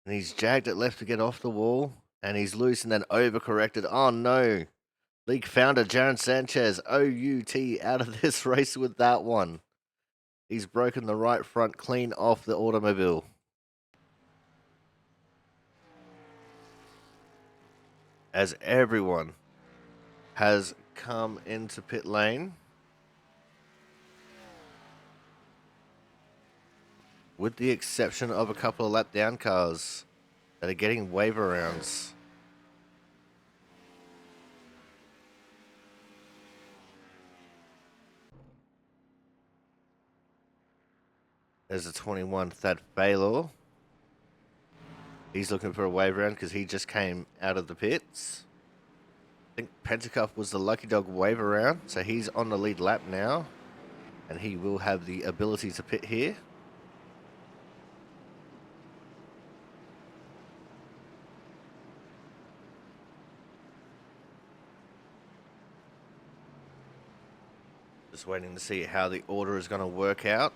And he's jagged it left to get off the wall. And he's loose and then overcorrected. Oh no. League founder Jaron Sanchez, OUT, out of this race with that one. He's broken the right front clean off the automobile. As everyone has come into pit lane, with the exception of a couple of lap down cars that are getting waiver rounds. There's a 21 Thad Baylor. He's looking for a wave round because he just came out of the pits. I think Pentacuff was the lucky dog wave round, so he's on the lead lap now. And he will have the ability to pit here. Just waiting to see how the order is going to work out.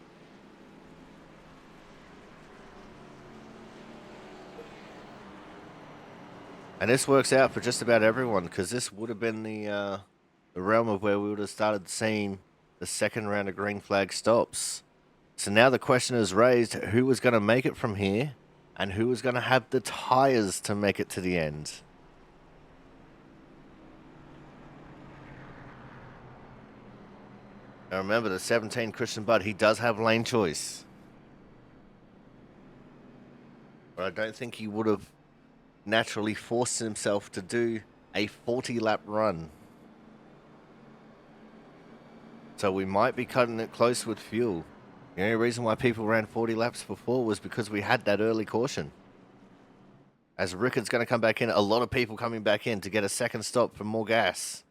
And this works out for just about everyone, because this would have been the realm of where we would have started seeing the second round of green flag stops. So now the question is raised, who was going to make it from here and who was going to have the tires to make it to the end? Now remember, the 17 Christian Budd, he does have lane choice. But I don't think he would have naturally forced himself to do a 40-lap run. So we might be cutting it close with fuel. The only reason why people ran 40 laps before was because we had that early caution. As Rickard's going to come back in, a lot of people coming back in to get a second stop for more gas.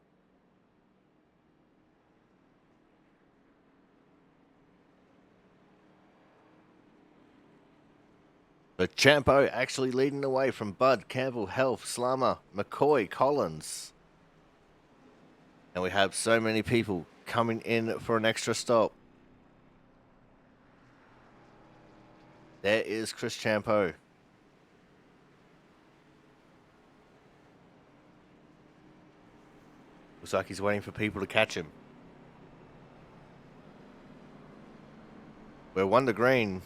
But Champo actually leading the way from Bud, Campbell, Health, Slammer, McCoy, Collins. And we have so many people coming in for an extra stop. There is Chris Champo. Looks like he's waiting for people to catch him. We're 1 to green.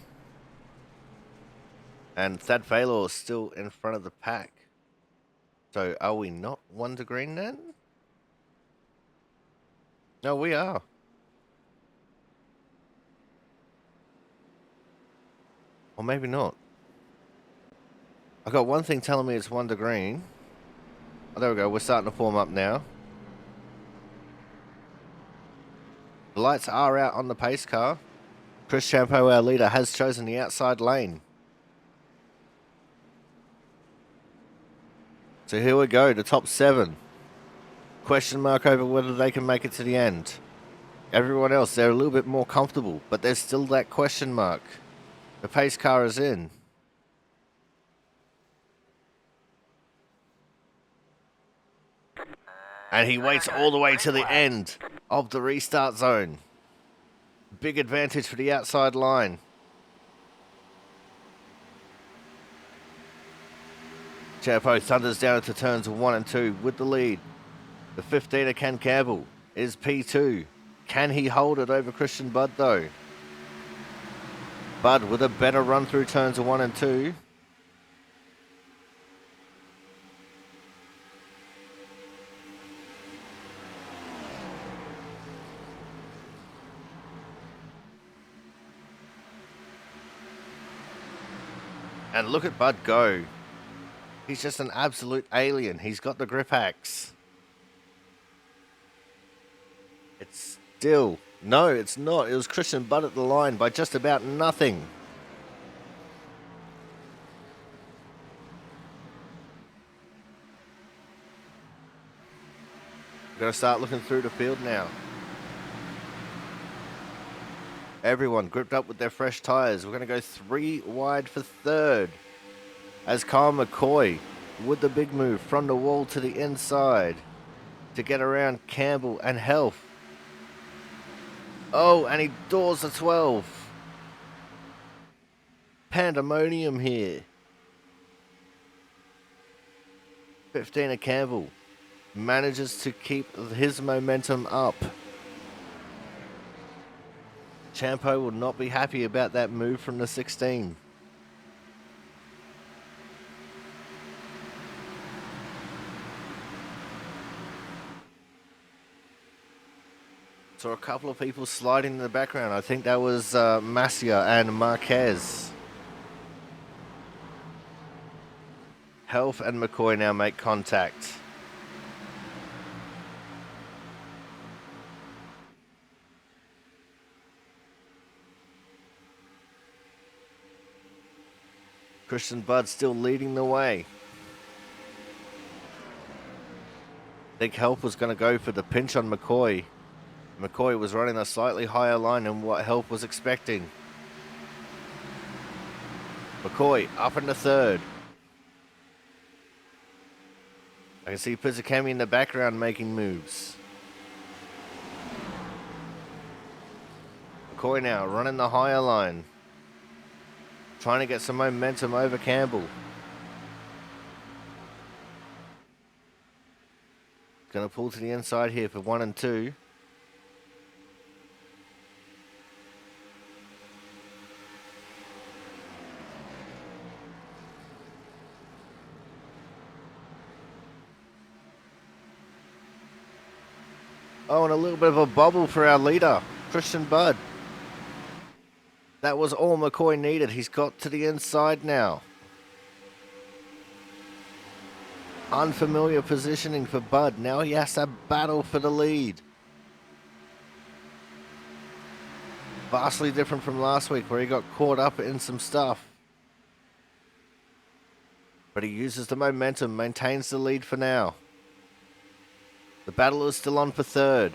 And Thad Faylor is still in front of the pack. So are we not 1 to green then? No, we are. Or maybe not. I got one thing telling me it's 1 to green. Oh, there we go. We're starting to form up now. The lights are out on the pace car. Chris Champo, our leader, has chosen the outside lane. So here we go, the top 7. Question mark over whether they can make it to the end. Everyone else, they're a little bit more comfortable, but there's still that question mark. The pace car is in. And he waits all the way to the end of the restart zone. Big advantage for the outside line. Champo thunders down into turns 1 and 2 with the lead. The 15er Ken Campbell is P2. Can he hold it over Christian Budd though? Budd with a better run through turns 1 and 2. And look at Budd go. He's just an absolute alien. He's got the grip axe. It's still... No, it's not. It was Christian Budd at the line by just about nothing. We're going to start looking through the field now. Everyone gripped up with their fresh tyres. We're going to go 3 wide for third. As Kyle McCoy with the big move from the wall to the inside to get around Campbell and Health. Oh, and he doors the 12. Pandemonium here. 15er Campbell manages to keep his momentum up. Champo will not be happy about that move from the 16. Saw a couple of people sliding in the background. I think that was Masia and Marquez. Health and McCoy now make contact. Christian Budd still leading the way. I think Health was going to go for the pinch on McCoy. McCoy was running a slightly higher line than what Health was expecting. McCoy up into third. I can see Pizzicami in the background making moves. McCoy now running the higher line. Trying to get some momentum over Campbell. Going to pull to the inside here for 1 and 2. Oh, and a little bit of a bubble for our leader, Christian Budd. That was all McCoy needed. He's got to the inside now. Unfamiliar positioning for Budd. Now he has to battle for the lead. Vastly different from last week where he got caught up in some stuff. But he uses the momentum, maintains the lead for now. The battle is still on for third.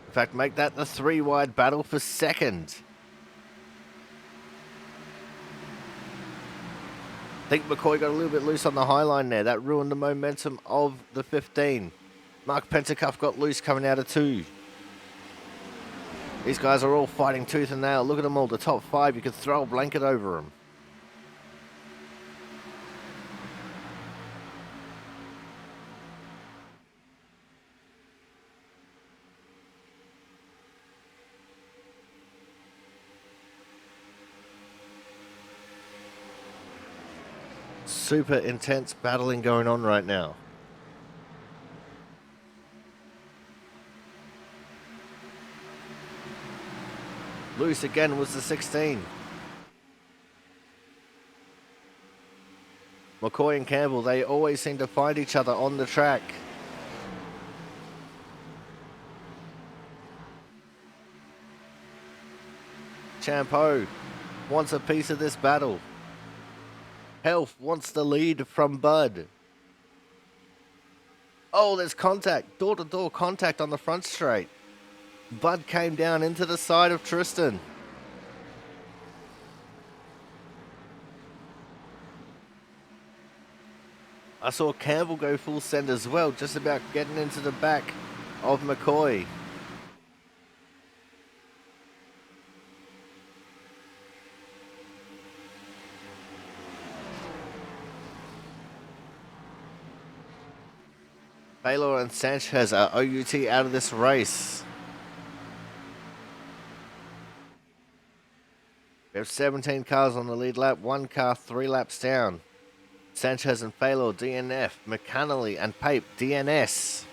In fact, make that the 3-wide battle for second. I think McCoy got a little bit loose on the high line there. That ruined the momentum of the 15. Mark Pentecough got loose coming out of 2. These guys are all fighting tooth and nail. Look at them all. The top 5, you could throw a blanket over them. Super intense battling going on right now. Loose again was the 16. McCoy and Campbell, they always seem to find each other on the track. Champeau wants a piece of this battle. Health wants the lead from Bud. Oh, there's contact. Door-to-door contact on the front straight. Bud came down into the side of Tristan. I saw Campbell go full send as well, just about getting into the back of McCoy. Baylor and Sanchez are OUT out of this race. We have 17 cars on the lead lap, 1 car 3 laps down. Sanchez and Baylor DNF, McAnally and Pape DNS.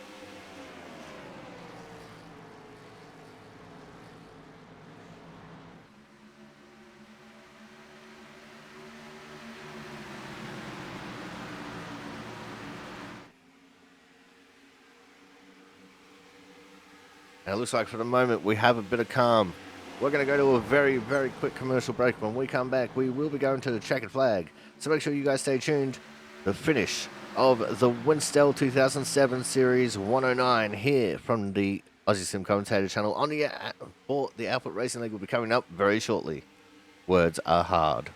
And it looks like for the moment we have a bit of calm. We're going to go to a very, very quick commercial break. When we come back, we will be going to the checkered flag. So make sure you guys stay tuned. The finish of the Winstel 2007 Series 109 here from the Aussie Sim Commentator channel on the for the Output Racing League will be coming up very shortly. Words are hard.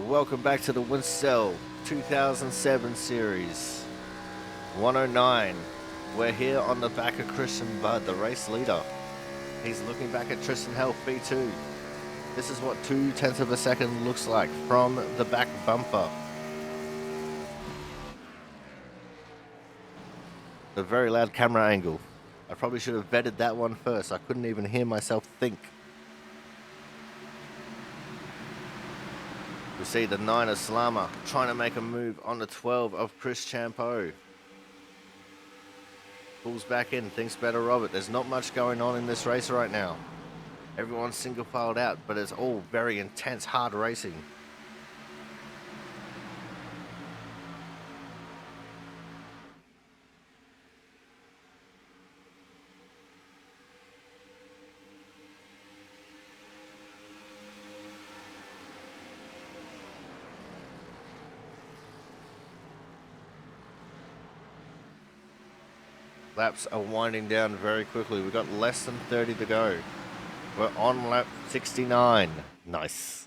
Welcome back to the Winstel 2007 Series 109. We're here on the back of Christian Budd, the race leader. He's looking back at Tristan Health B2. This is what 0.2 of a second looks like from the back bumper. A very loud camera angle. I probably should have vetted that one first. I couldn't even hear myself think. We see the 9 of Slama trying to make a move on the 12 of Chris Champeau. Pulls back in, thinks better of it. There's not much going on in this race right now. Everyone's single filed out, but it's all very intense, hard racing. Laps are winding down very quickly. We've got less than 30 to go. We're on lap 69. Nice.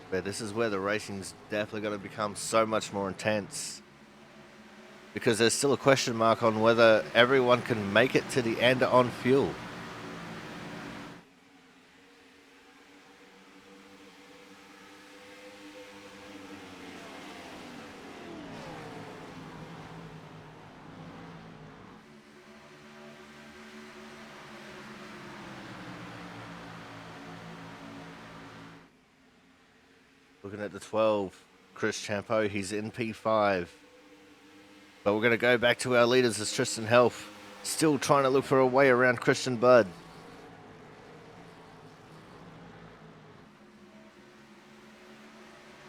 But this is where the racing's definitely going to become so much more intense. Because there's still a question mark on whether everyone can make it to the end on fuel. Looking at the 12, Chris Champeau, he's in P5. But we're going to go back to our leaders as Tristan Health, still trying to look for a way around Christian Budd.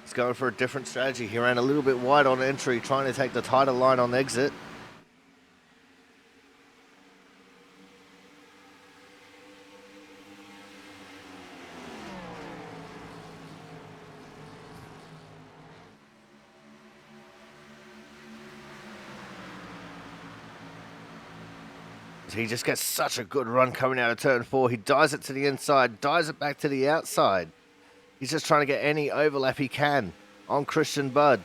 He's going for a different strategy. He ran a little bit wide on entry, trying to take the tighter line on exit. He just gets such a good run coming out of turn 4. He dives it to the inside, dives it back to the outside. He's just trying to get any overlap he can on Christian Budd.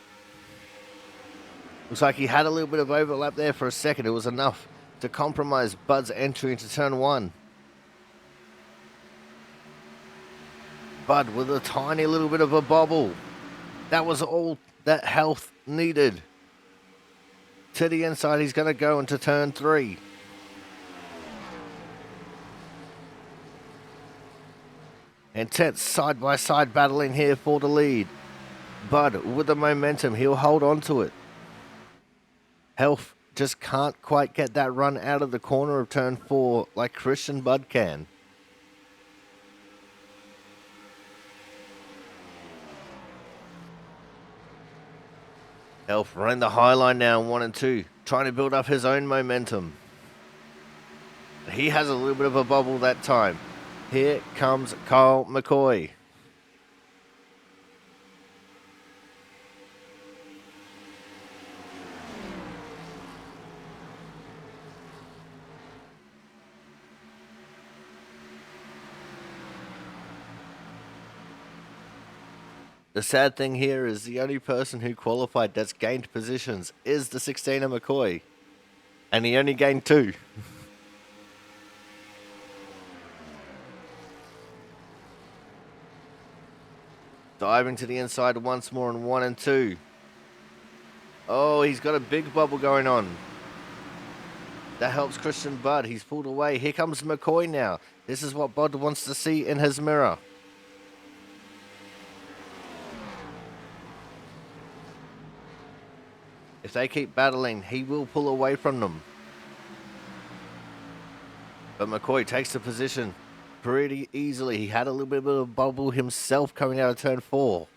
Looks like he had a little bit of overlap there for a second. It was enough to compromise Budd's entry into turn 1. Budd with a tiny little bit of a bobble. That was all that Health needed. To the inside, he's going to go into turn 3. Intense side-by-side battling here for the lead. Budd with the momentum, he'll hold on to it. Health just can't quite get that run out of the corner of turn 4 like Christian Budd can. Health running the high line now in 1 and 2, trying to build up his own momentum. He has a little bit of a bubble that time. Here comes Kyle McCoy. The sad thing here is the only person who qualified that's gained positions is the 16er McCoy. And he only gained 2. Diving to the inside once more in 1 and 2. Oh, he's got a big bubble going on. That helps Christian Budd. He's pulled away. Here comes McCoy now. This is what Budd wants to see in his mirror. If they keep battling, he will pull away from them. But McCoy takes the position pretty easily. He had a little bit of a bubble himself coming out of turn 4.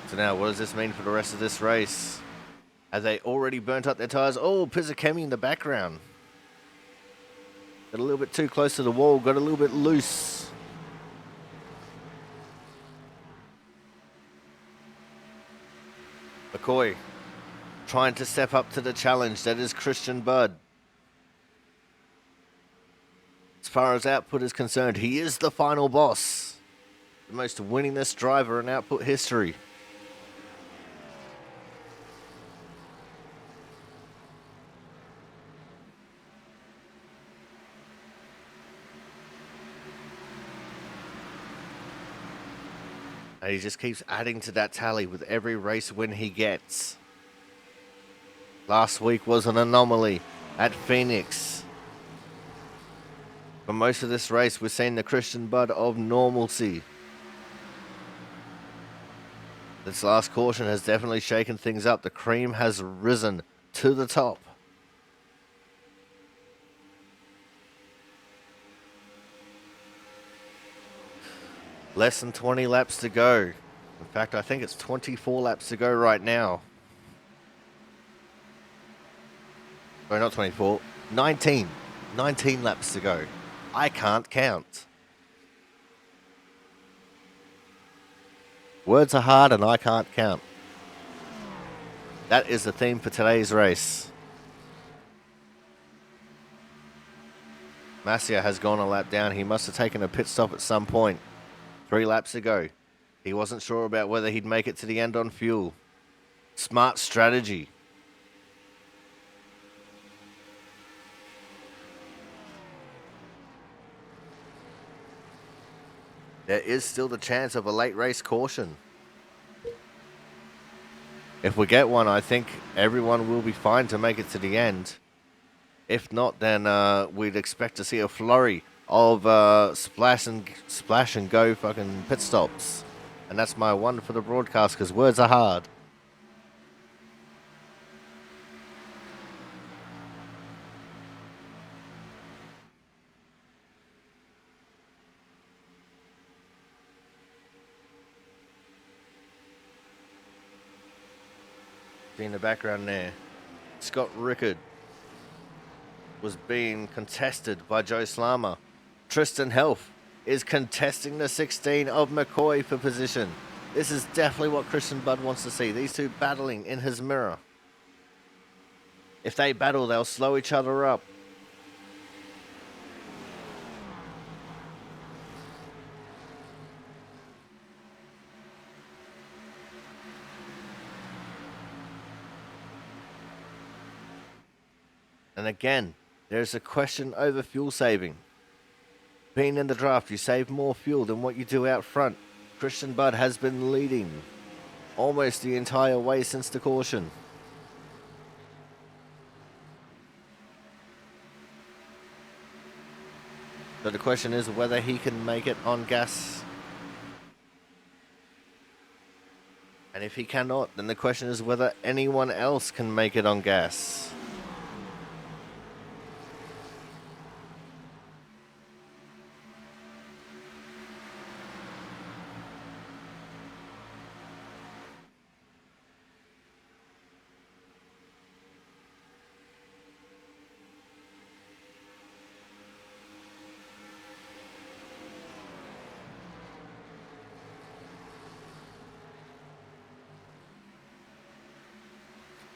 So now, what does this mean for the rest of this race? Have they already burnt up their tyres? Oh, Pizzakemi in the background. Got a little bit too close to the wall, got a little bit loose. McCoy trying to step up to the challenge. That is Christian Budd. As far as output is concerned, he is the final boss. The most winningest driver in output history. And he just keeps adding to that tally with every race win he gets. Last week was an anomaly at Phoenix. For most of this race, we're seeing the Christian Bud of normalcy. This last caution has definitely shaken things up. The cream has risen to the top. Less than 20 laps to go. In fact, I think it's 24 laps to go right now. Sorry, not 24. 19. 19 laps to go. I can't count. Words are hard and I can't count. That is the theme for today's race. Masia has gone a lap down. He must have taken a pit stop at some point. 3 laps ago. He wasn't sure about whether he'd make it to the end on fuel. Smart strategy. There is still the chance of a late race caution. If we get one, I think everyone will be fine to make it to the end. If not, then we'd expect to see a flurry of splash and go fucking pit stops. And that's my one for the broadcast, because words are hard. See in the background there, Scott Rickard was being contested by Joe Slammer. Tristan Health is contesting the 16 of McCoy for position. This is definitely what Christian Bud wants to see. These two battling in his mirror. If they battle, they'll slow each other up. And again, there's a question over fuel saving. Being in the draft, you save more fuel than what you do out front. Christian Bud has been leading almost the entire way since the caution. So the question is whether he can make it on gas. And if he cannot, then the question is whether anyone else can make it on gas.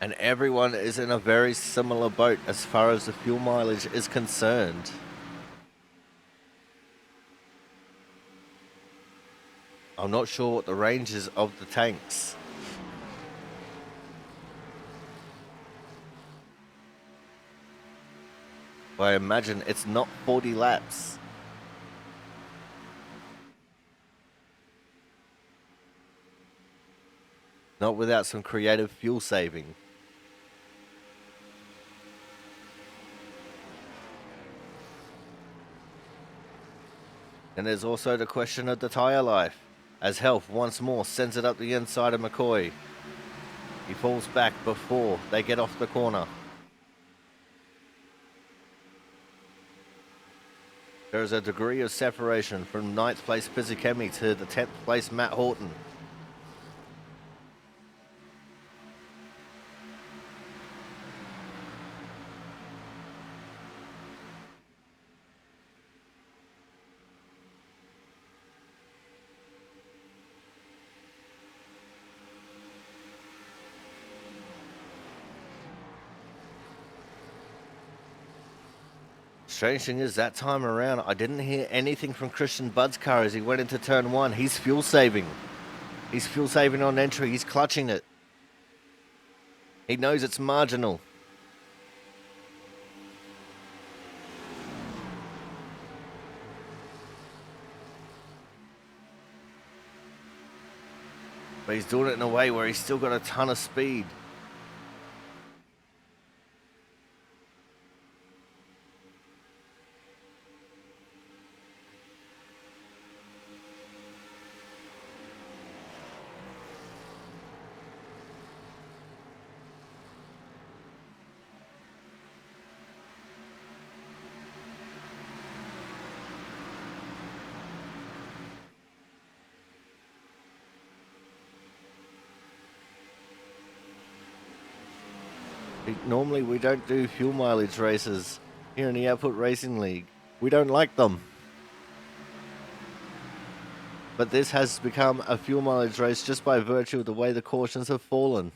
And everyone is in a very similar boat as far as the fuel mileage is concerned. I'm not sure what the range is of the tanks. But I imagine it's not 40 laps. Not without some creative fuel saving. And there's also the question of the tyre life, as Health once more sends it up the inside of McCoy. He falls back before they get off the corner. There is a degree of separation from 9th place Pizzichemi to the 10th place Matt Horton. Strange thing is, that time around, I didn't hear anything from Christian Bud's car as he went into turn 1. He's fuel saving. He's fuel saving on entry. He's clutching it. He knows it's marginal. But he's doing it in a way where he's still got a ton of speed. Normally we don't do fuel mileage races here in the Output Racing League. We don't like them. But this has become a fuel mileage race just by virtue of the way the cautions have fallen.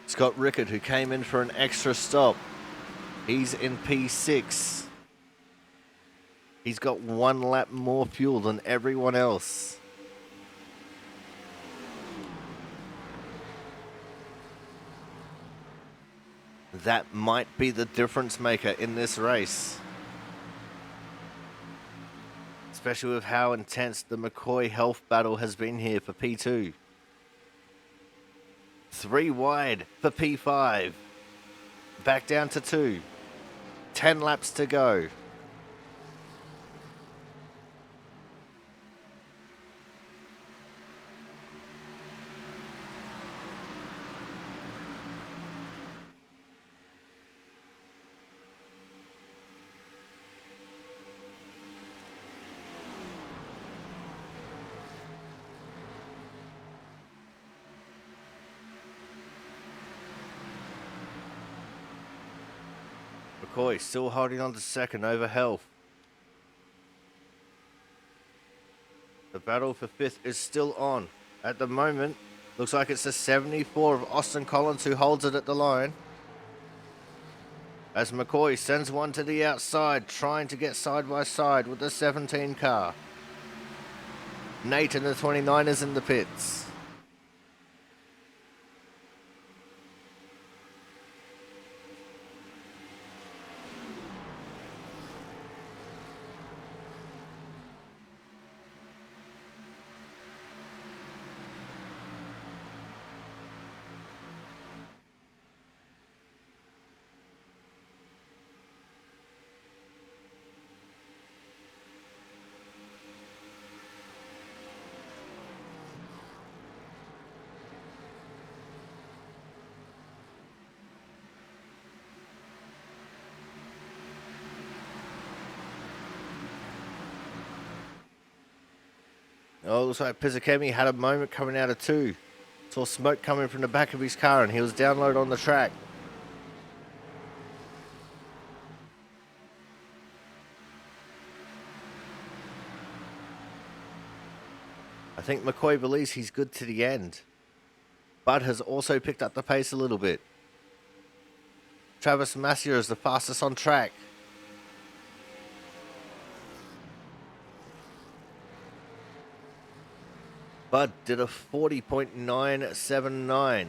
Scott Rickard, who came in for an extra stop. He's in P6. He's got 1 lap more fuel than everyone else. That might be the difference maker in this race. Especially with how intense the McCoy health battle has been here for P2. 3 wide for P5. Back down to 2. 10 laps to go. McCoy still holding on to second over Health. The battle for 5th is still on. At the moment, looks like it's the 74 of Austin Collins who holds it at the line. As McCoy sends one to the outside, trying to get side by side with the 17 car. Nate and the 29ers in the pits. Oh, looks like Pizzacchemi had a moment coming out of 2. Saw smoke coming from the back of his car and he was down low on the track. I think McCoy believes he's good to the end. Bud has also picked up the pace a little bit. Travis Massier is the fastest on track. Bud did a 40.979.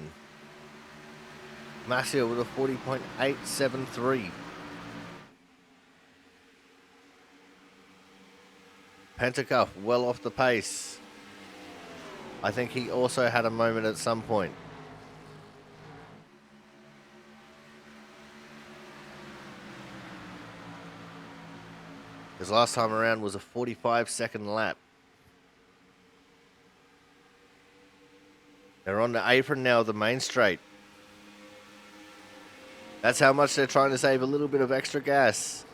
Massier with a 40.873. Pentacuff well off the pace. I think he also had a moment at some point. His last time around was a 45-second lap. They're on the apron now, the main straight. That's how much they're trying to save a little bit of extra gas.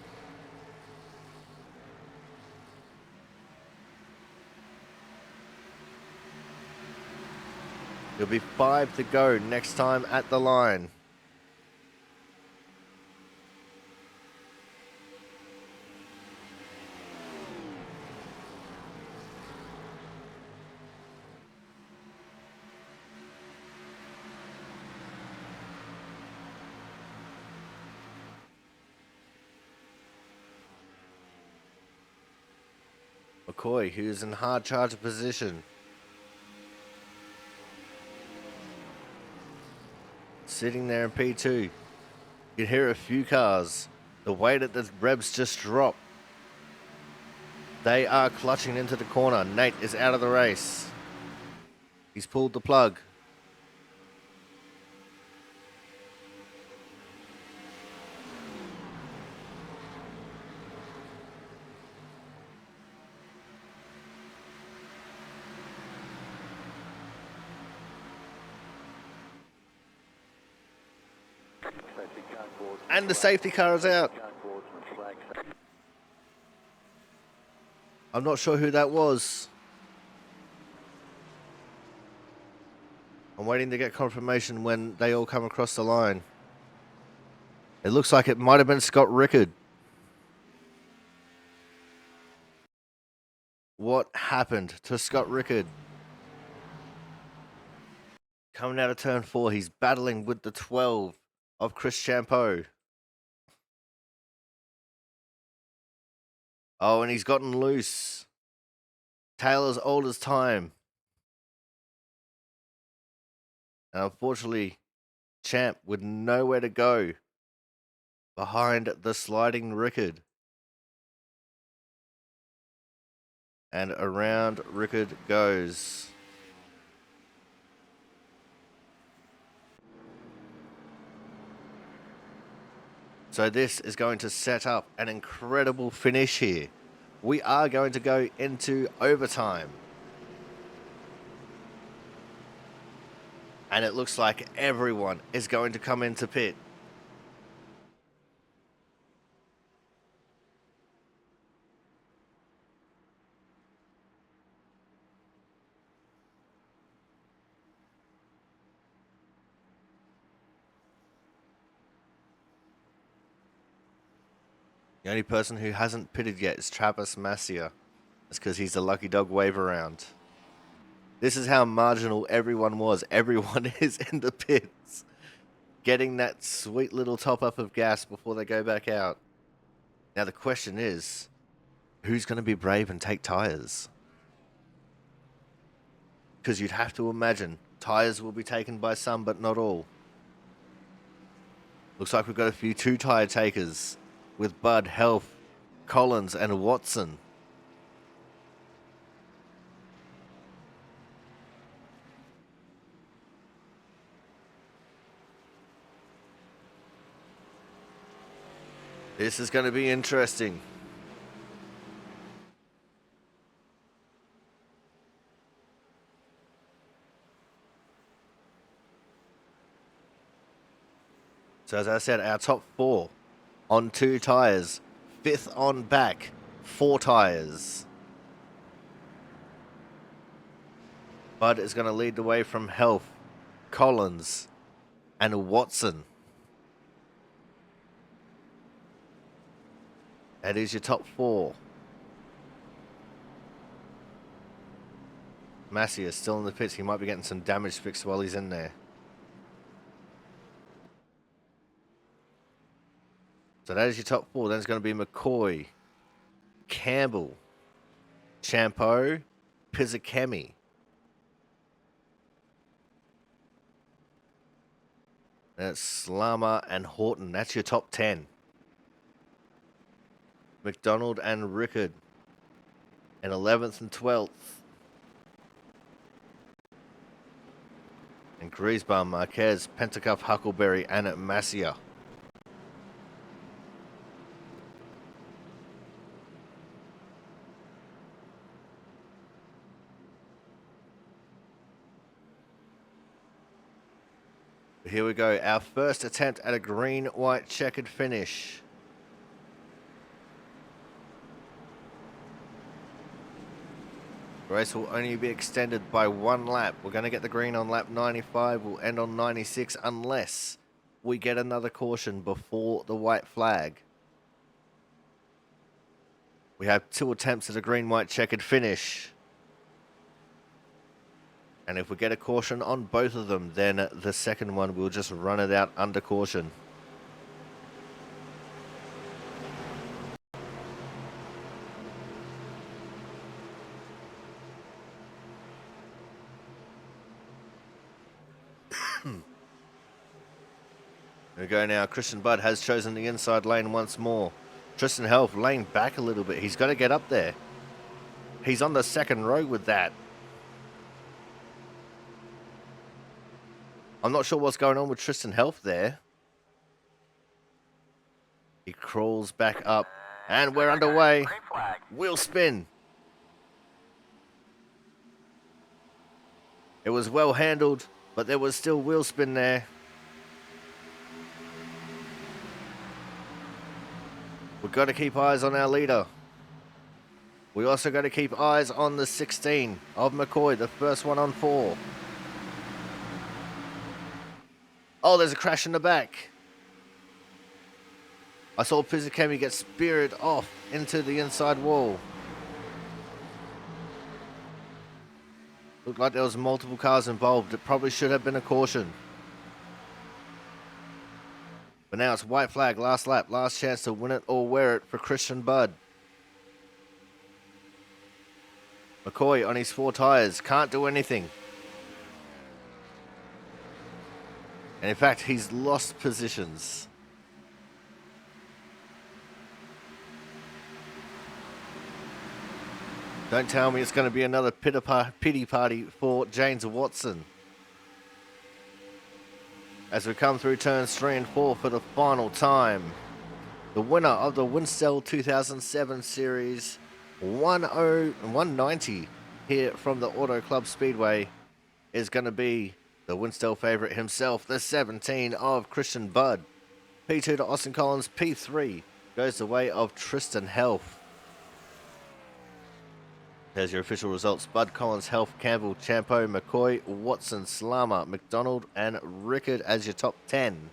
There'll be 5 to go next time at the line. McCoy, who's in hard charger position. Sitting there in P2. You can hear a few cars. The way that the revs just dropped. They are clutching into the corner. Nate is out of the race. He's pulled the plug. And the safety car is out. I'm not sure who that was. I'm waiting to get confirmation when they all come across the line. It looks like it might have been Scott Rickard. What happened to Scott Rickard? Coming out of turn 4, he's battling with the 12 of Chris Champeau. Oh, and he's gotten loose. Taylor's old as time. And unfortunately, Champ with nowhere to go behind the sliding Rickard. And around Rickard goes. So this is going to set up an incredible finish here. We are going to go into overtime. And it looks like everyone is going to come into pit. The only person who hasn't pitted yet is Travis Massia. That's because he's the lucky dog wave around. This is how marginal everyone was. Everyone is in the pits, getting that sweet little top up of gas before they go back out. Now the question is, who's going to be brave and take tyres? Because you'd have to imagine tyres will be taken by some, but not all. Looks like we've got a few 2-tyre takers with Bud, Health, Collins, and Watson. This is going to be interesting. So as I said, our top 4 on 2 tyres, 5th on back, 4 tyres. Bud is going to lead the way from Health, Collins, and Watson. That is your top 4. Massey is still in the pits. He might be getting some damage fixed while he's in there. So that is your top 4. Then it's going to be McCoy, Campbell, Champeau, Pizzakemi. That's Slama and Horton. That's your top 10. McDonald and Rickard in 11th and 12th. And Griesbaum, Marquez, Pentacuff, Huckleberry, and Massia. Here we go, our first attempt at a green-white checkered finish. Race will only be extended by 1 lap. We're going to get the green on lap 95. We'll end on 96 unless we get another caution before the white flag. We have 2 attempts at a green-white checkered finish. And if we get a caution on both of them, then the second one we'll just run it out under caution. Here we go now. Christian Budd has chosen the inside lane once more. Tristan Health laying back a little bit. He's got to get up there. He's on the second row with that. I'm not sure what's going on with Tristan Health there. He crawls back up. And we're underway. Wheel spin. It was well handled, but there was still wheel spin there. We've got to keep eyes on our leader. We also got to keep eyes on the 16 of McCoy, the first one on 4. Oh, there's a crash in the back. I saw Pizikemi get speared off into the inside wall. Looked like there was multiple cars involved. It probably should have been a caution. But now it's white flag, last lap, last chance to win it or wear it for Christian Budd. McCoy on his 4 tyres, can't do anything. And in fact, he's lost positions. Don't tell me it's going to be another pity party for James Watson. As we come through turns 3 and 4 for the final time. The winner of the Winstel 2007 Series 190 here from the Auto Club Speedway is going to be the Winstel favourite himself, the 17 of Christian Budd. P2 to Austin Collins, P3 goes the way of Tristan Health. There's your official results. Budd, Collins, Health, Campbell, Champo, McCoy, Watson, Slama, McDonald, and Rickard as your top 10.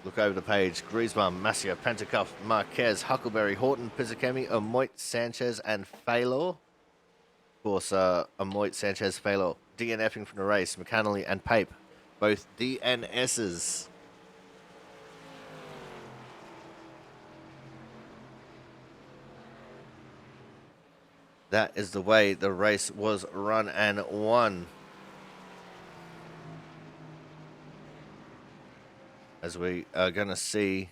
Look over the page. Griezmann, Masia, Pentecoff, Marquez, Huckleberry, Horton, Pizikemi, Amoit, Sanchez, and Faylor. Of course, Amoit, Sanchez, Faylor DNFing from the race. McAnally and Pape, both DNSs. That is the way the race was run and won. As we are going to see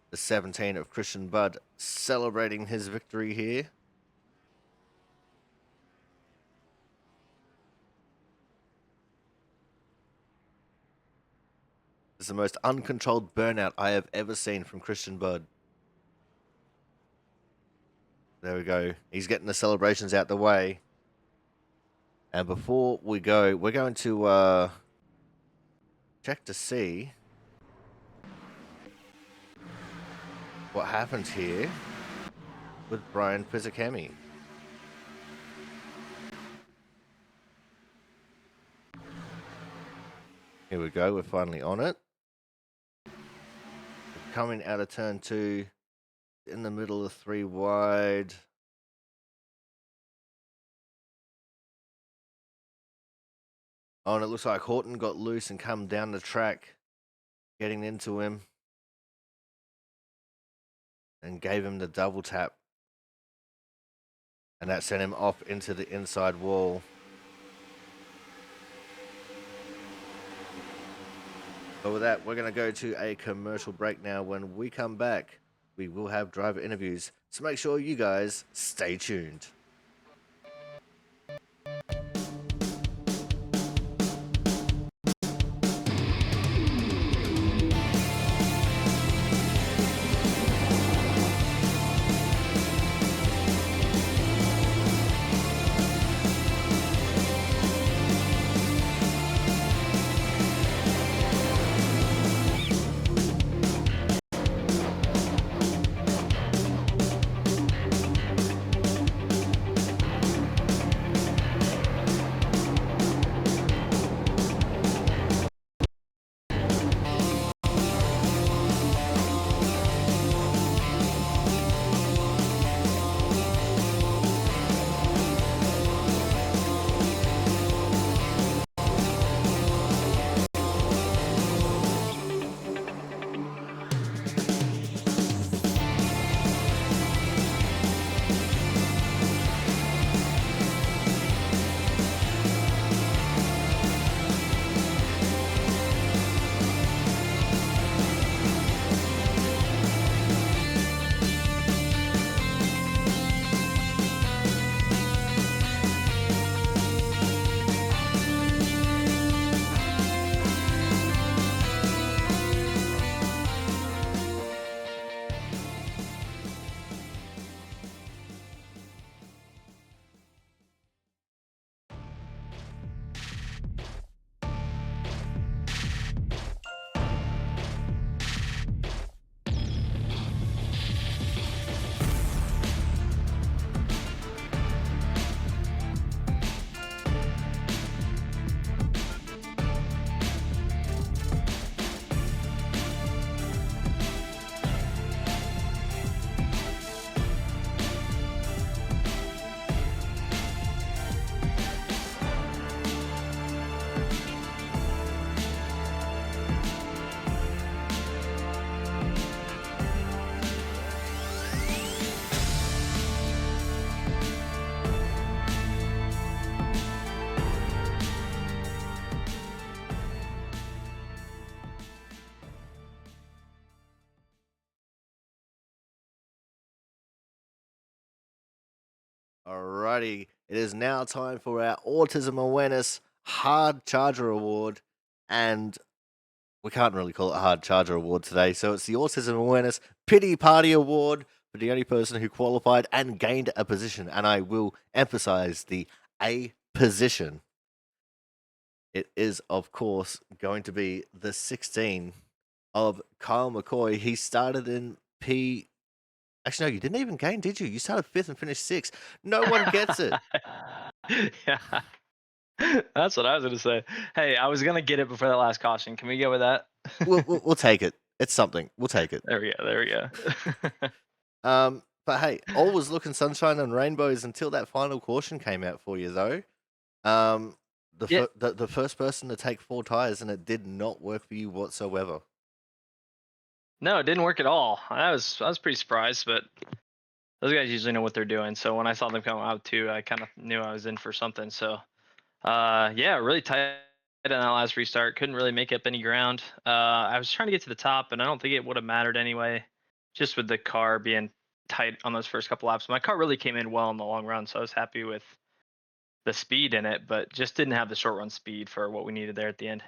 the 17 of Christian Budd celebrating his victory here. It's the most uncontrolled burnout I have ever seen from Christian Budd. There we go. He's getting the celebrations out the way. And before we go, we're going to check to see what happened here with Brian Pizikemi. Here we go. We're finally on it. We're coming out of turn 2. In the middle of 3 wide. Oh, and it looks like Horton got loose and come down the track, getting into him. And gave him the double tap. And that sent him off into the inside wall. But with that, we're going to go to a commercial break now. When we come back, we will have driver interviews, so make sure you guys stay tuned. Alrighty, it is now time for our Autism Awareness Hard Charger Award, and we can't really call it a Hard Charger Award today, so it's the Autism Awareness Pity Party Award for the only person who qualified and gained a position, and I will emphasize the A position. It is, of course, going to be the 16 of Kyle McCoy. He started in P. Actually, no, you didn't even gain, did you? You started fifth and finished sixth. No one gets it. Yeah. That's what I was going to say. Hey, I was going to get it before that last caution. Can we go with that? We'll take it. It's something. We'll take it. There we go. There we go. But hey, all was looking sunshine and rainbows until that final caution came out for you, though. Um, Yeah. The first person to take 4 tires, and it did not work for you whatsoever. No, it didn't work at all. I was pretty surprised, but those guys usually know what they're doing. So when I saw them come out too, I kind of knew I was in for something. So yeah, really tight in that last restart. Couldn't really make up any ground. I was trying to get to the top, and I don't think it would have mattered anyway, just with the car being tight on those first couple laps. My car really came in well in the long run, so I was happy with the speed in it, but just didn't have the short run speed for what we needed there at the end.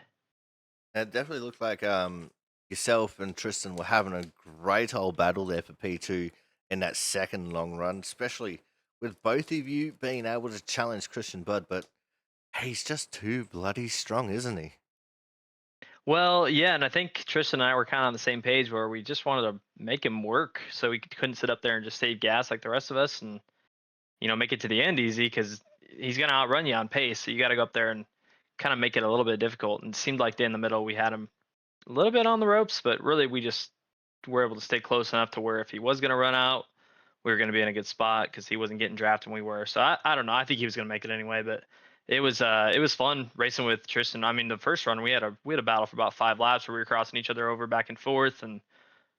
It definitely looked like yourself and Tristan were having a great old battle there for P2 in that second long run, especially with both of you being able to challenge Christian Budd. But he's just too bloody strong, isn't he? Well, yeah, and I think Tristan and I were kind of on the same page where we just wanted to make him work, so we couldn't sit up there and just save gas like the rest of us, and make it to the end easy because he's gonna outrun you on pace. So you got to go up there and kind of make it a little bit difficult. And it seemed like in the middle we had him a little bit on the ropes, but really we just were able to stay close enough to where if he was gonna run out, we were gonna be in a good spot because he wasn't getting drafted when we were. So I don't know. I think he was gonna make it anyway, but it was fun racing with Tristan. I mean, the first run we had a battle for about 5 laps where we were crossing each other over back and forth, and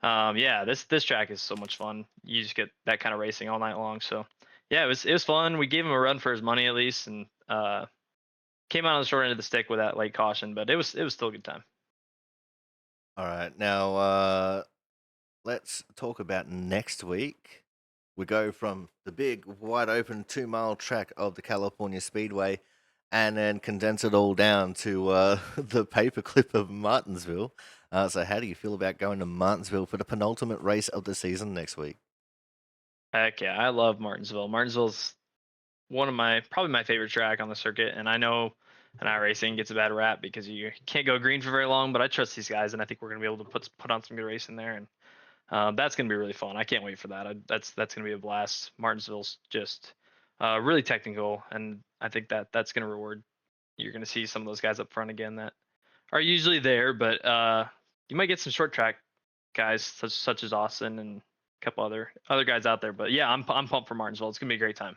yeah, this track is so much fun. You just get that kind of racing all night long. So yeah, it was fun. We gave him a run for his money at least, and came out on the short end of the stick with that late caution, but it was still a good time. All right, now let's talk about next week. We go from the big, wide open 2 mile track of the California Speedway and then condense it all down to the paperclip of Martinsville. So, how do you feel about going to Martinsville for the penultimate race of the season next week? Heck yeah, I love Martinsville. Martinsville's one of probably my favorite track on the circuit, and I know an iRacing gets a bad rap because you can't go green for very long, but I trust these guys, and I think we're gonna be able to put on some good racing there, and that's gonna be really fun. I can't wait for that. That's gonna be a blast. Martinsville's just really technical, and I think that's gonna reward. You're gonna see some of those guys up front again that are usually there, but you might get some short track guys such as Austin and a couple other guys out there. But yeah, I'm pumped for Martinsville. It's gonna be a great time.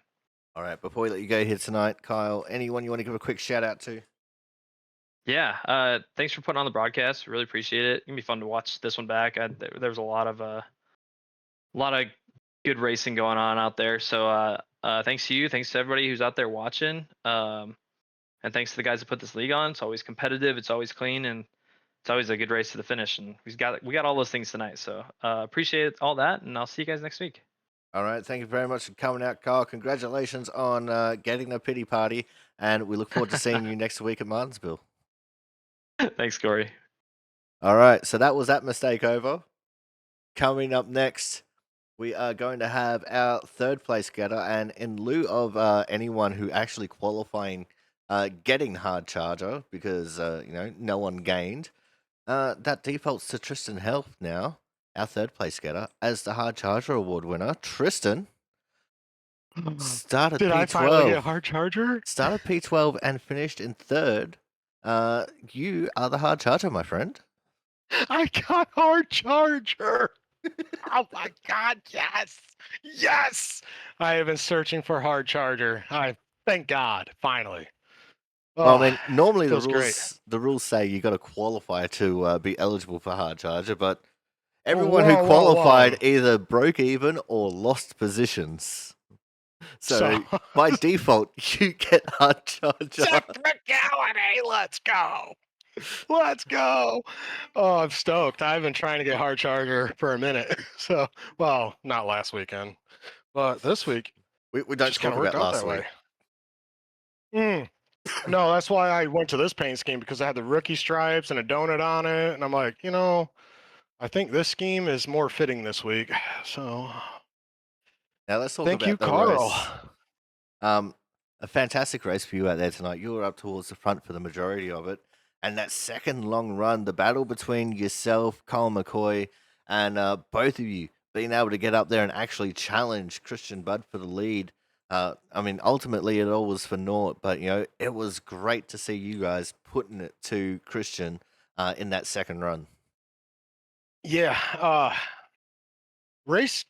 All right, before we let you go here tonight, Kyle, anyone you want to give a quick shout out to? Yeah, thanks for putting on the broadcast. Really appreciate it. It's gonna be fun to watch this one back. There was a lot of good racing going on out there. So thanks to you, thanks to everybody who's out there watching, and thanks to the guys that put this league on. It's always competitive, it's always clean, and it's always a good race to the finish. And we got all those things tonight. So appreciate all that, and I'll see you guys next week. All right, thank you very much for coming out, Kyle. Congratulations on getting the pity party, and we look forward to seeing you next week at Martinsville. Thanks, Corey. All right, so that was that mistake over. Coming up next, we are going to have our third place getter, and in lieu of anyone who actually qualifying getting hard charger because no one gained, that defaults to Tristan Health now, our third place getter, as the hard charger award winner. Tristan started Did I finally get a P12, hard charger? started P12 and finished in third. You are the hard charger, my friend. I got hard charger. Oh my god, yes. Yes. I have been searching for hard charger. I thank God, finally. Well, Oh, I mean, normally feels great. the rules say you got to qualify to be eligible for hard charger, but Oh, everyone who whoa, whoa, whoa. qualified either broke even or lost positions. So So by default, you get hard charger. technicality, let's go. Let's go. Oh, I'm stoked. I've been trying to get hard charger for a minute. So, well, not last weekend, but this week. We don't Just talk kind of worked about out last that week. way. No, that's why I went to this paint scheme because I had the rookie stripes and a donut on it, and I'm like, I think this scheme is more fitting this week. So Now let's talk thank you, about the Carl. race. A fantastic race for you out there tonight. You were up towards the front for the majority of it. And that second long run, the battle between yourself, Cole McCoy, and both of you being able to get up there and actually challenge Christian Budd for the lead. I mean, ultimately it all was for naught, but it was great to see you guys putting it to Christian in that second run. Yeah, race.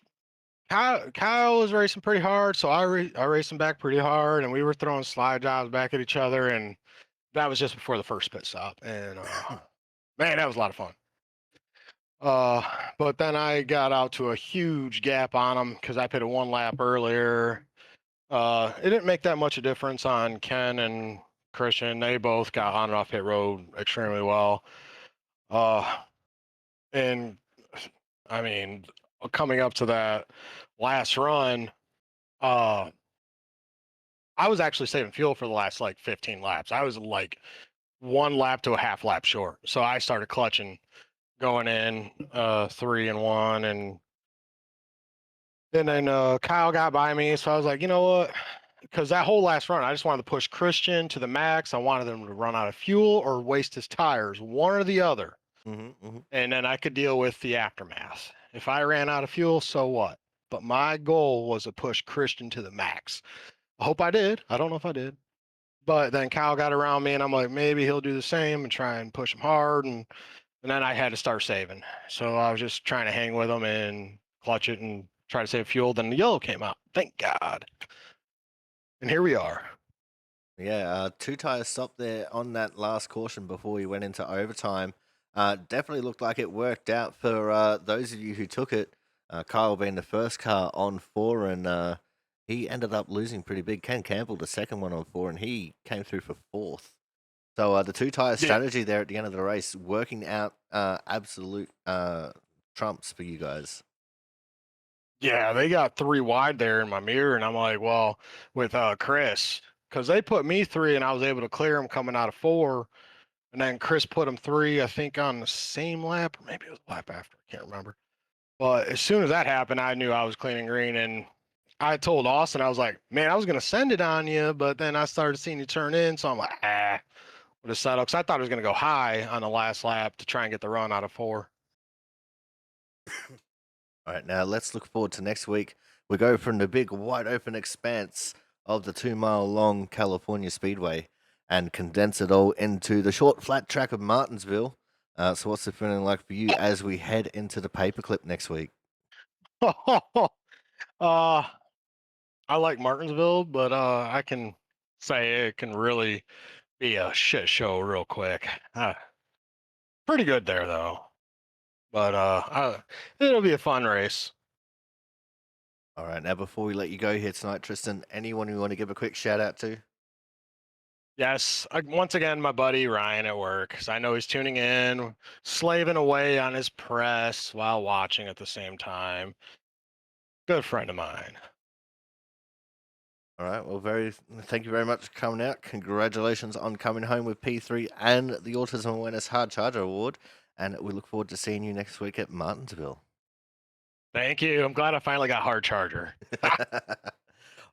Kyle was racing pretty hard, so I raced him back pretty hard, and we were throwing slide jobs back at each other, and that was just before the first pit stop. And man, that was a lot of fun. But then I got out to a huge gap on him because I pitted one lap earlier. It didn't make that much a difference on Ken and Christian. They both got on and off pit road extremely well. And I mean, coming up to that last run, uh, I was actually saving fuel for the last like 15 laps. I was like one lap to a half lap short. So I started clutching going in 3-1, and then Kyle got by me. So I was like, you know what? Because that whole last run, I just wanted to push Christian to the max. I wanted him to run out of fuel or waste his tires, one or the other. And then I could deal with the aftermath. If I ran out of fuel, so what? But my goal was to push Christian to the max. I hope I did. I don't know if I did. But then Kyle got around me, and I'm like, maybe he'll do the same and try and push him hard. And then I had to start saving. So I was just trying to hang with him and clutch it and try to save fuel. Then the yellow came out. Thank God. And here we are. Yeah, two tires stopped there on that last caution before we went into overtime. Definitely looked like it worked out for those of you who took it. Kyle being the first car on 4, and he ended up losing pretty big. Ken Campbell, the second one on 4, and he came through for 4th. So the two tire Yeah. strategy there at the end of the race working out absolute trumps for you guys. Yeah, they got 3 wide there in my mirror, and I'm like, well, with Chris, because they put me 3, and I was able to clear him coming out of 4, and then Chris put him 3, I think, on the same lap, or maybe it was a lap after, I can't remember. But as soon as that happened, I knew I was cleaning green, and I told Austin, I was like, man, I was gonna send it on you, but then I started seeing you turn in, so I'm like, with a settle, because I thought it was gonna go high on the last lap to try and get the run out of 4. All right, now let's look forward to next week. We go from the big wide open expanse of the 2 mile long California Speedway and condense it all into the short flat track of Martinsville. So, what's the feeling like for you as we head into the paperclip next week? uh, I like Martinsville, but I can say it can really be a shit show real quick. Pretty good there though, but it'll be a fun race. All right, now before we let you go here tonight, Tristan, anyone you want to give a quick shout out to? Yes, once again, my buddy Ryan at work, 'cause I know he's tuning in, slaving away on his press while watching at the same time. Good friend of mine. All right, well, thank you very much for coming out. Congratulations on coming home with P3 and the Autism Awareness Hard Charger Award. And we look forward to seeing you next week at Martinsville. Thank you. I'm glad I finally got hard charger.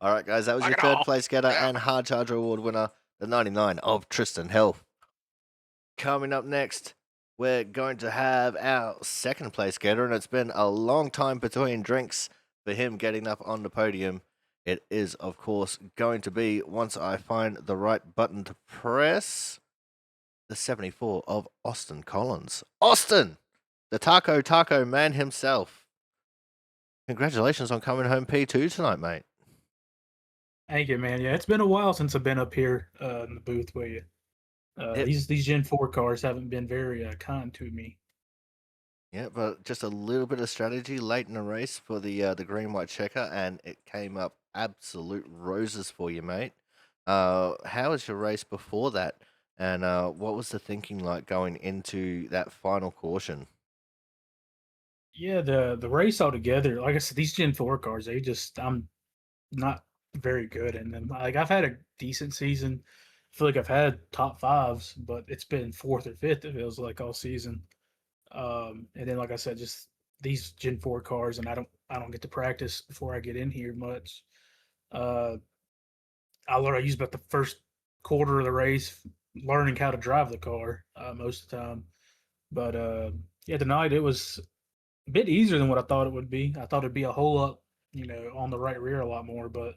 All right, guys, that was Fuck your it third all. place getter and Hard Charger Award winner, the 99 of Tristan Health. Coming up next, we're going to have our second place getter, and it's been a long time between drinks for him getting up on the podium. It is, of course, going to be, once I find the right button to press, the 74 of Austin Collins. Austin, the Taco man himself. Congratulations on coming home P2 tonight, mate. Thank you, man. Yeah, it's been a while since I've been up here in the booth with you. These Gen 4 cars haven't been very kind to me. Yeah, but just a little bit of strategy late in the race for the green white checker, and it came up absolute roses for you, mate. How was your race before that, and what was the thinking like going into that final caution? Yeah, the race altogether, like I said, these Gen 4 cars, I'm not very good in them. Like I've had a decent season. I feel like I've had top fives, but it's been fourth or fifth. It feels like all season. And then, like I said, just these Gen 4 cars, and I don't get to practice before I get in here much. Uh, I use about the first quarter of the race learning how to drive the car most of the time. But yeah, tonight it was a bit easier than what I thought it would be. I thought it'd be a whole lot, on the right rear a lot more, but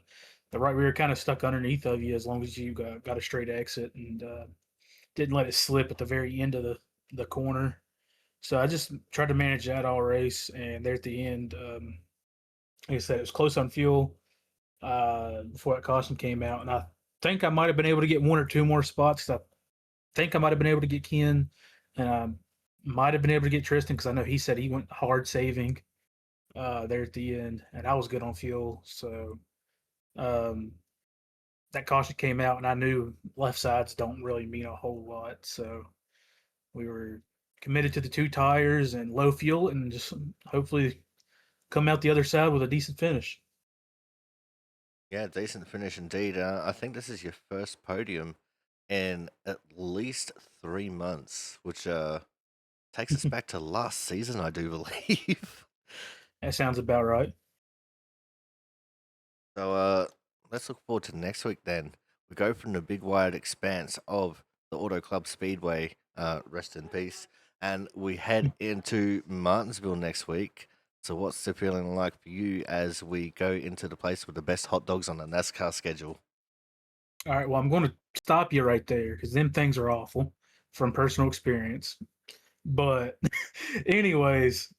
the right rear kind of stuck underneath of you as long as you got a straight exit and didn't let it slip at the very end of the corner. So I just tried to manage that all race, and there at the end, like I said, it was close on fuel before that caution came out, and I think I might have been able to get one or two more spots. 'Cause I think I might have been able to get Ken, and I might have been able to get Tristan because I know he said he went hard saving there at the end, and I was good on fuel. So um, that caution came out, and I knew left sides don't really mean a whole lot. So we were committed to the two tires and low fuel, and just hopefully come out the other side with a decent finish. Yeah, decent finish indeed. I think this is your first podium in at least 3 months, which takes us back to last season, I do believe. That sounds about right. So let's look forward to next week then. We go from the big wide expanse of the Auto Club Speedway, rest in peace, and we head into Martinsville next week. So what's the feeling like for you as we go into the place with the best hot dogs on the NASCAR schedule? All right, well, I'm going to stop you right there because them things are awful from personal experience. But, anyways,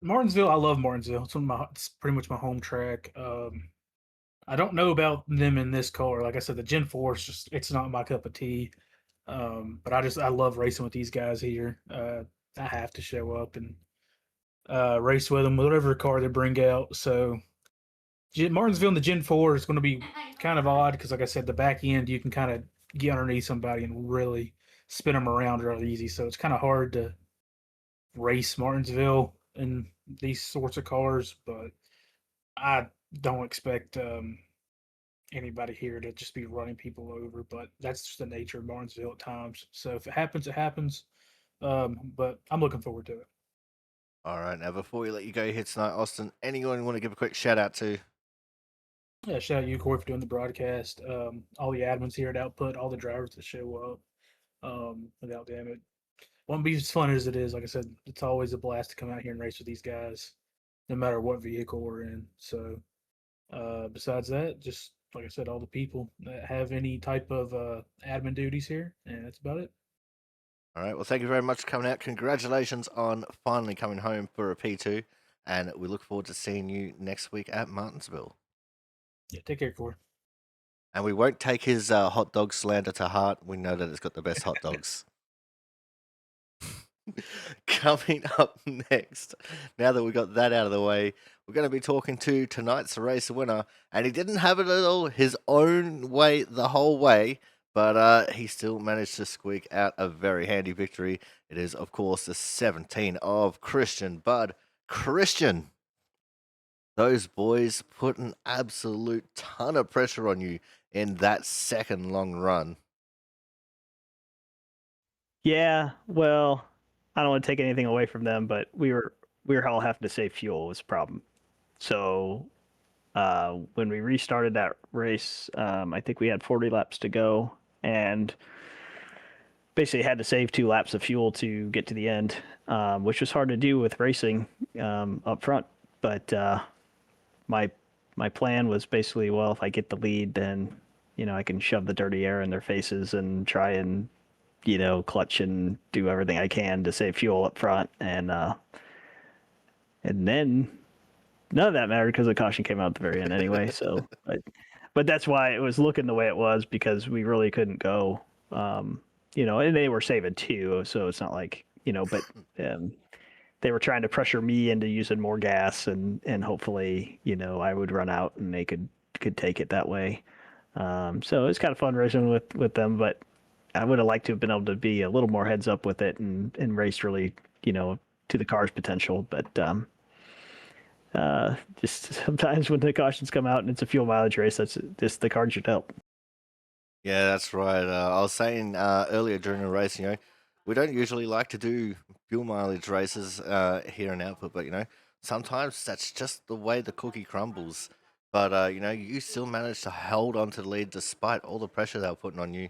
Martinsville, I love Martinsville. It's pretty much my home track. I don't know about them in this car. Like I said, the Gen 4 is just, it's not my cup of tea. But I love racing with these guys here. I have to show up and race with them, whatever car they bring out. So, Martinsville in the Gen 4 is going to be kind of odd because, like I said, the back end, you can kind of get underneath somebody and really spin them around really easy. So it's kind of hard to race Martinsville in these sorts of cars, but I don't expect anybody here to just be running people over. But that's just the nature of Martinsville at times. So if it happens, it happens. But I'm looking forward to it. All right, now before we let you go here tonight, Austin, anyone you want to give a quick shout out to? Yeah, shout out you, Corey, for doing the broadcast. All the admins here at Output, all the drivers that show up. Without them, it won't be as fun as it is. Like I said, it's always a blast to come out here and race with these guys, no matter what vehicle we're in. So, besides that, just like I said, all the people that have any type of admin duties here, and that's about it. All right, well, thank you very much for coming out. Congratulations on finally coming home for a P2, and we look forward to seeing you next week at Martinsville. Yeah, take care, Corey. And we won't take his hot dog slander to heart. We know that it's got the best hot dogs. Coming up next, now that we got that out of the way, we're going to be talking to tonight's race winner. And he didn't have it all his own way the whole way, but he still managed to squeak out a very handy victory. It is, of course, the 17 of Christian. Bud, Christian, those boys put an absolute ton of pressure on you in that second long run. Yeah, well, I don't want to take anything away from them, but we were all having to save fuel was a problem. So when we restarted that race, I think we had 40 laps to go, and basically had to save 2 laps of fuel to get to the end, which was hard to do with racing up front. But my plan was basically, well, if I get the lead, then I can shove the dirty air in their faces and try and clutch and do everything I can to save fuel up front, and then none of that mattered because the caution came out at the very end anyway. So, but that's why it was looking the way it was, because we really couldn't go. And they were saving too, so it's not like but they were trying to pressure me into using more gas, and hopefully I would run out and they could take it that way. So it's kind of fun racing with them, but I would have liked to have been able to be a little more heads up with it and race really, to the car's potential. But Just sometimes when the cautions come out and it's a fuel mileage race, that's just the cards you're dealt. Yeah, that's right. I was saying earlier during the race, we don't usually like to do fuel mileage races here in Output, but sometimes that's just the way the cookie crumbles. But you still managed to hold on to the lead despite all the pressure they were putting on you.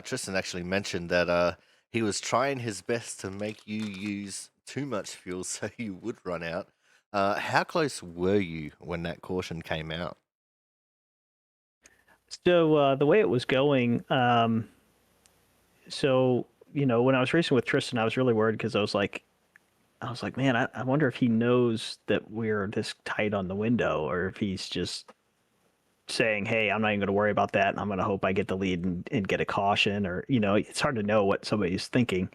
Tristan actually mentioned that he was trying his best to make you use too much fuel so you would run out. How close were you when that caution came out? So the way it was going, so when I was racing with Tristan, I was really worried because I was like, man, I wonder if he knows that we're this tight on the window, or if he's just saying, hey, I'm not even going to worry about that, and I'm going to hope I get the lead and get a caution, or it's hard to know what somebody's thinking.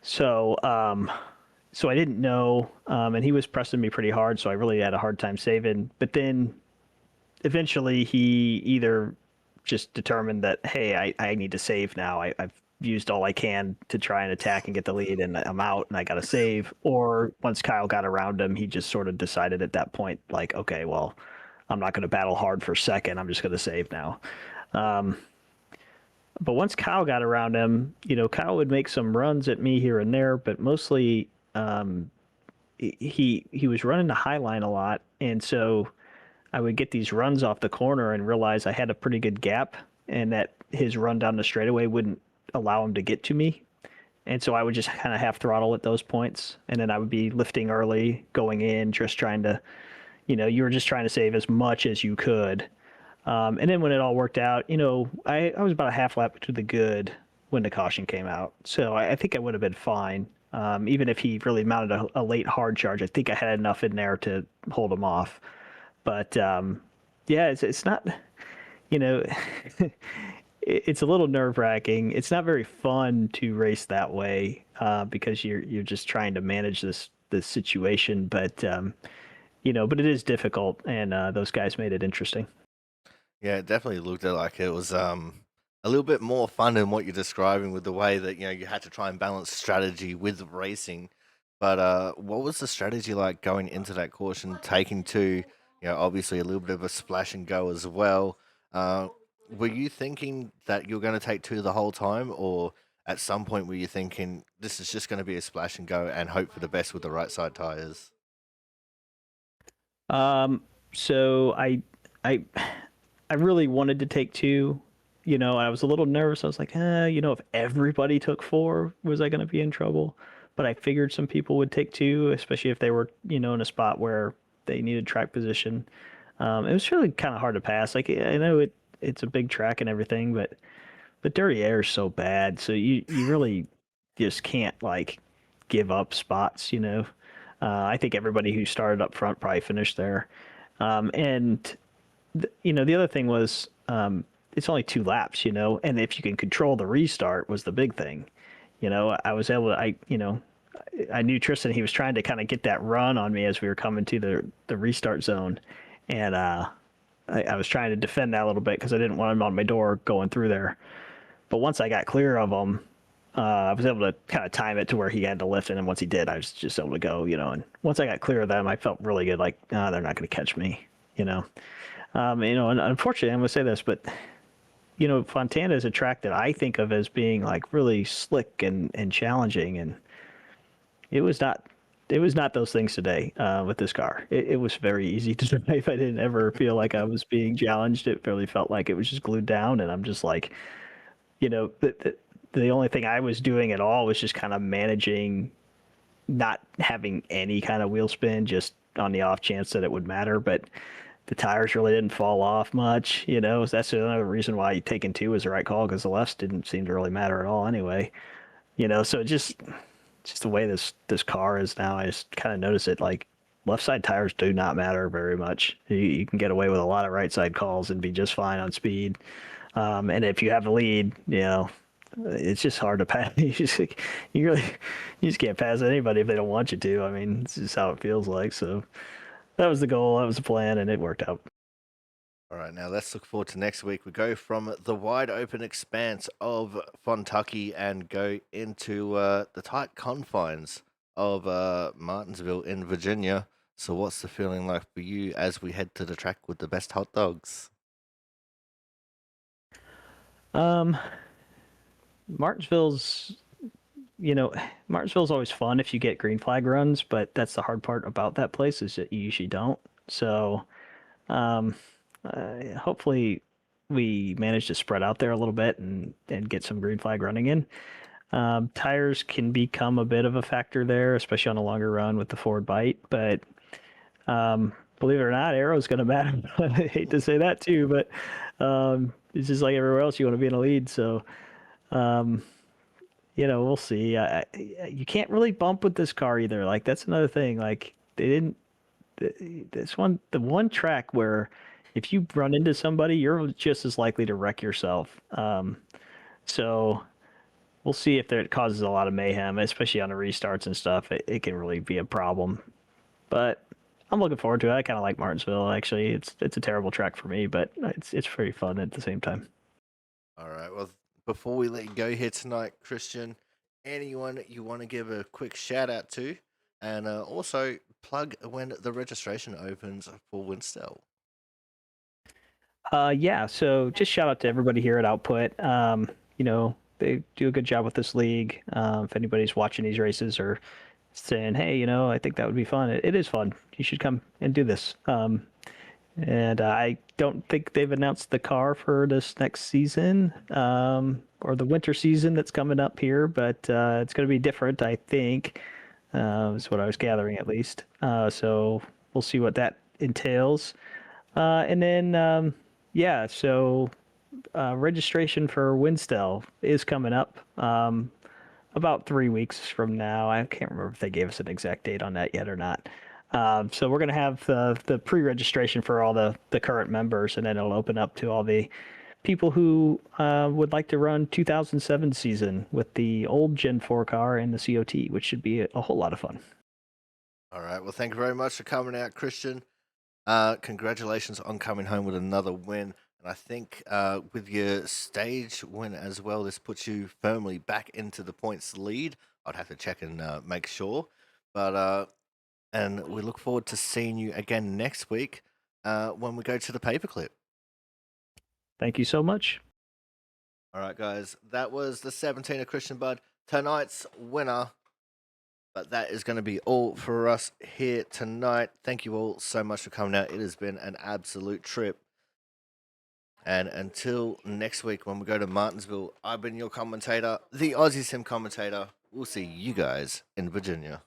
So so I didn't know, and he was pressing me pretty hard, so I really had a hard time saving. But then eventually he either just determined that, hey, I need to save now. I've used all I can to try and attack and get the lead, and I'm out and I got to save. Or once Kyle got around him, he just sort of decided at that point, like, okay, well, I'm not going to battle hard for second. I'm just going to save now. But once Kyle got around him, Kyle would make some runs at me here and there, but mostly he was running the high line a lot, and so I would get these runs off the corner and realize I had a pretty good gap, and that his run down the straightaway wouldn't allow him to get to me. And so I would just kind of half throttle at those points, and then I would be lifting early, going in, just trying to, you were just trying to save as much as you could. And then when it all worked out, I was about a half lap to the good when the caution came out. So I think I would have been fine. Even if he really mounted a late hard charge, I think I had enough in there to hold him off. But yeah, it's not, it's a little nerve wracking. It's not very fun to race that way because you're just trying to manage this situation. But but it is difficult, and those guys made it interesting. Yeah, it definitely looked like it was a little bit more fun than what you're describing with the way that you had to try and balance strategy with racing. But what was the strategy like going into that caution, taking two? Obviously a little bit of a splash and go as well. Were you thinking that you're going to take two the whole time, or at some point were you thinking this is just going to be a splash and go and hope for the best with the right side tires? So I really wanted to take two. I was a little nervous. I was like, if everybody took four, was I going to be in trouble? But I figured some people would take two, especially if they were, in a spot where they needed track position. It was really kind of hard to pass. Like, I know it's a big track and everything, but dirty air is so bad. So you really just can't like give up spots, I think everybody who started up front probably finished there. And the other thing was, it's only 2 laps, and if you can control the restart was the big thing. I was able to, I knew Tristan, he was trying to kind of get that run on me as we were coming to the restart zone. And I was trying to defend that a little bit because I didn't want him on my door going through there. But once I got clear of him, I was able to kind of time it to where he had to lift, and then once he did, I was just able to go, and once I got clear of them, I felt really good, like, they're not going to catch me, and unfortunately, I'm going to say this, but, Fontana is a track that I think of as being, like, really slick and challenging, and it was not those things today with this car. It was very easy to drive. I didn't ever feel like I was being challenged. It really felt like it was just glued down, and I'm just like, the only thing I was doing at all was just kind of managing not having any kind of wheel spin, just on the off chance that it would matter. But the tires really didn't fall off much, That's another reason why taking two was the right call, because the lefts didn't seem to really matter at all anyway. So just the way this car is now, I just kind of notice it, like, left side tires do not matter very much. You can get away with a lot of right side calls and be just fine on speed. And if you have the lead, it's just hard to pass. You just can't pass anybody if they don't want you to. I mean, it's just how it feels like. So that was the goal, that was the plan, and it worked out. All right, now let's look forward to next week. We go from the wide open expanse of Fontucky and go into the tight confines of Martinsville in Virginia. So what's the feeling like for you as we head to the track with the best hot dogs? Um, Martinsville's, Martinsville's always fun if you get green flag runs, but that's the hard part about that place is that you usually don't. So, um, hopefully we manage to spread out there a little bit and get some green flag running in. Tires can become a bit of a factor there, especially on a longer run with the forward bite, but believe it or not, aero's going to matter. I hate to say that too, but it's just like everywhere else. You want to be in a lead, so um, we'll see. You can't really bump with this car either. Like that's another thing. Like they didn't. The one track where if you run into somebody, you're just as likely to wreck yourself. So we'll see if it causes a lot of mayhem, especially on the restarts and stuff. It can really be a problem. But I'm looking forward to it. I kind of like Martinsville. Actually, it's a terrible track for me, but it's pretty fun at the same time. All right. Well, before we let you go here tonight, Christian, anyone you want to give a quick shout out to, and also plug when the registration opens for Winstel. Yeah. So just shout out to everybody here at Output. They do a good job with this league. If anybody's watching these races or saying, hey, I think that would be fun. It is fun. You should come and do this. And I don't think they've announced the car for this next season or the winter season that's coming up here, but it's going to be different, I think, is what I was gathering at least. So we'll see what that entails. And then, so registration for Winstel is coming up. About 3 weeks from now. I can't remember if they gave us an exact date on that yet or not. So we're going to have the pre-registration for all the current members, and then it'll open up to all the people who would like to run 2007 season with the old Gen 4 car and the COT, which should be a whole lot of fun. All right. Well, thank you very much for coming out, Christian. Congratulations on coming home with another win. And I think with your stage win as well, this puts you firmly back into the points lead. I'd have to check and make sure. But and we look forward to seeing you again next week when we go to the paperclip. Thank you so much. All right, guys. That was the 17 of Christian Bud, tonight's winner. But that is going to be all for us here tonight. Thank you all so much for coming out. It has been an absolute trip. And until next week when we go to Martinsville, I've been your commentator, the Aussie Sim commentator. We'll see you guys in Virginia.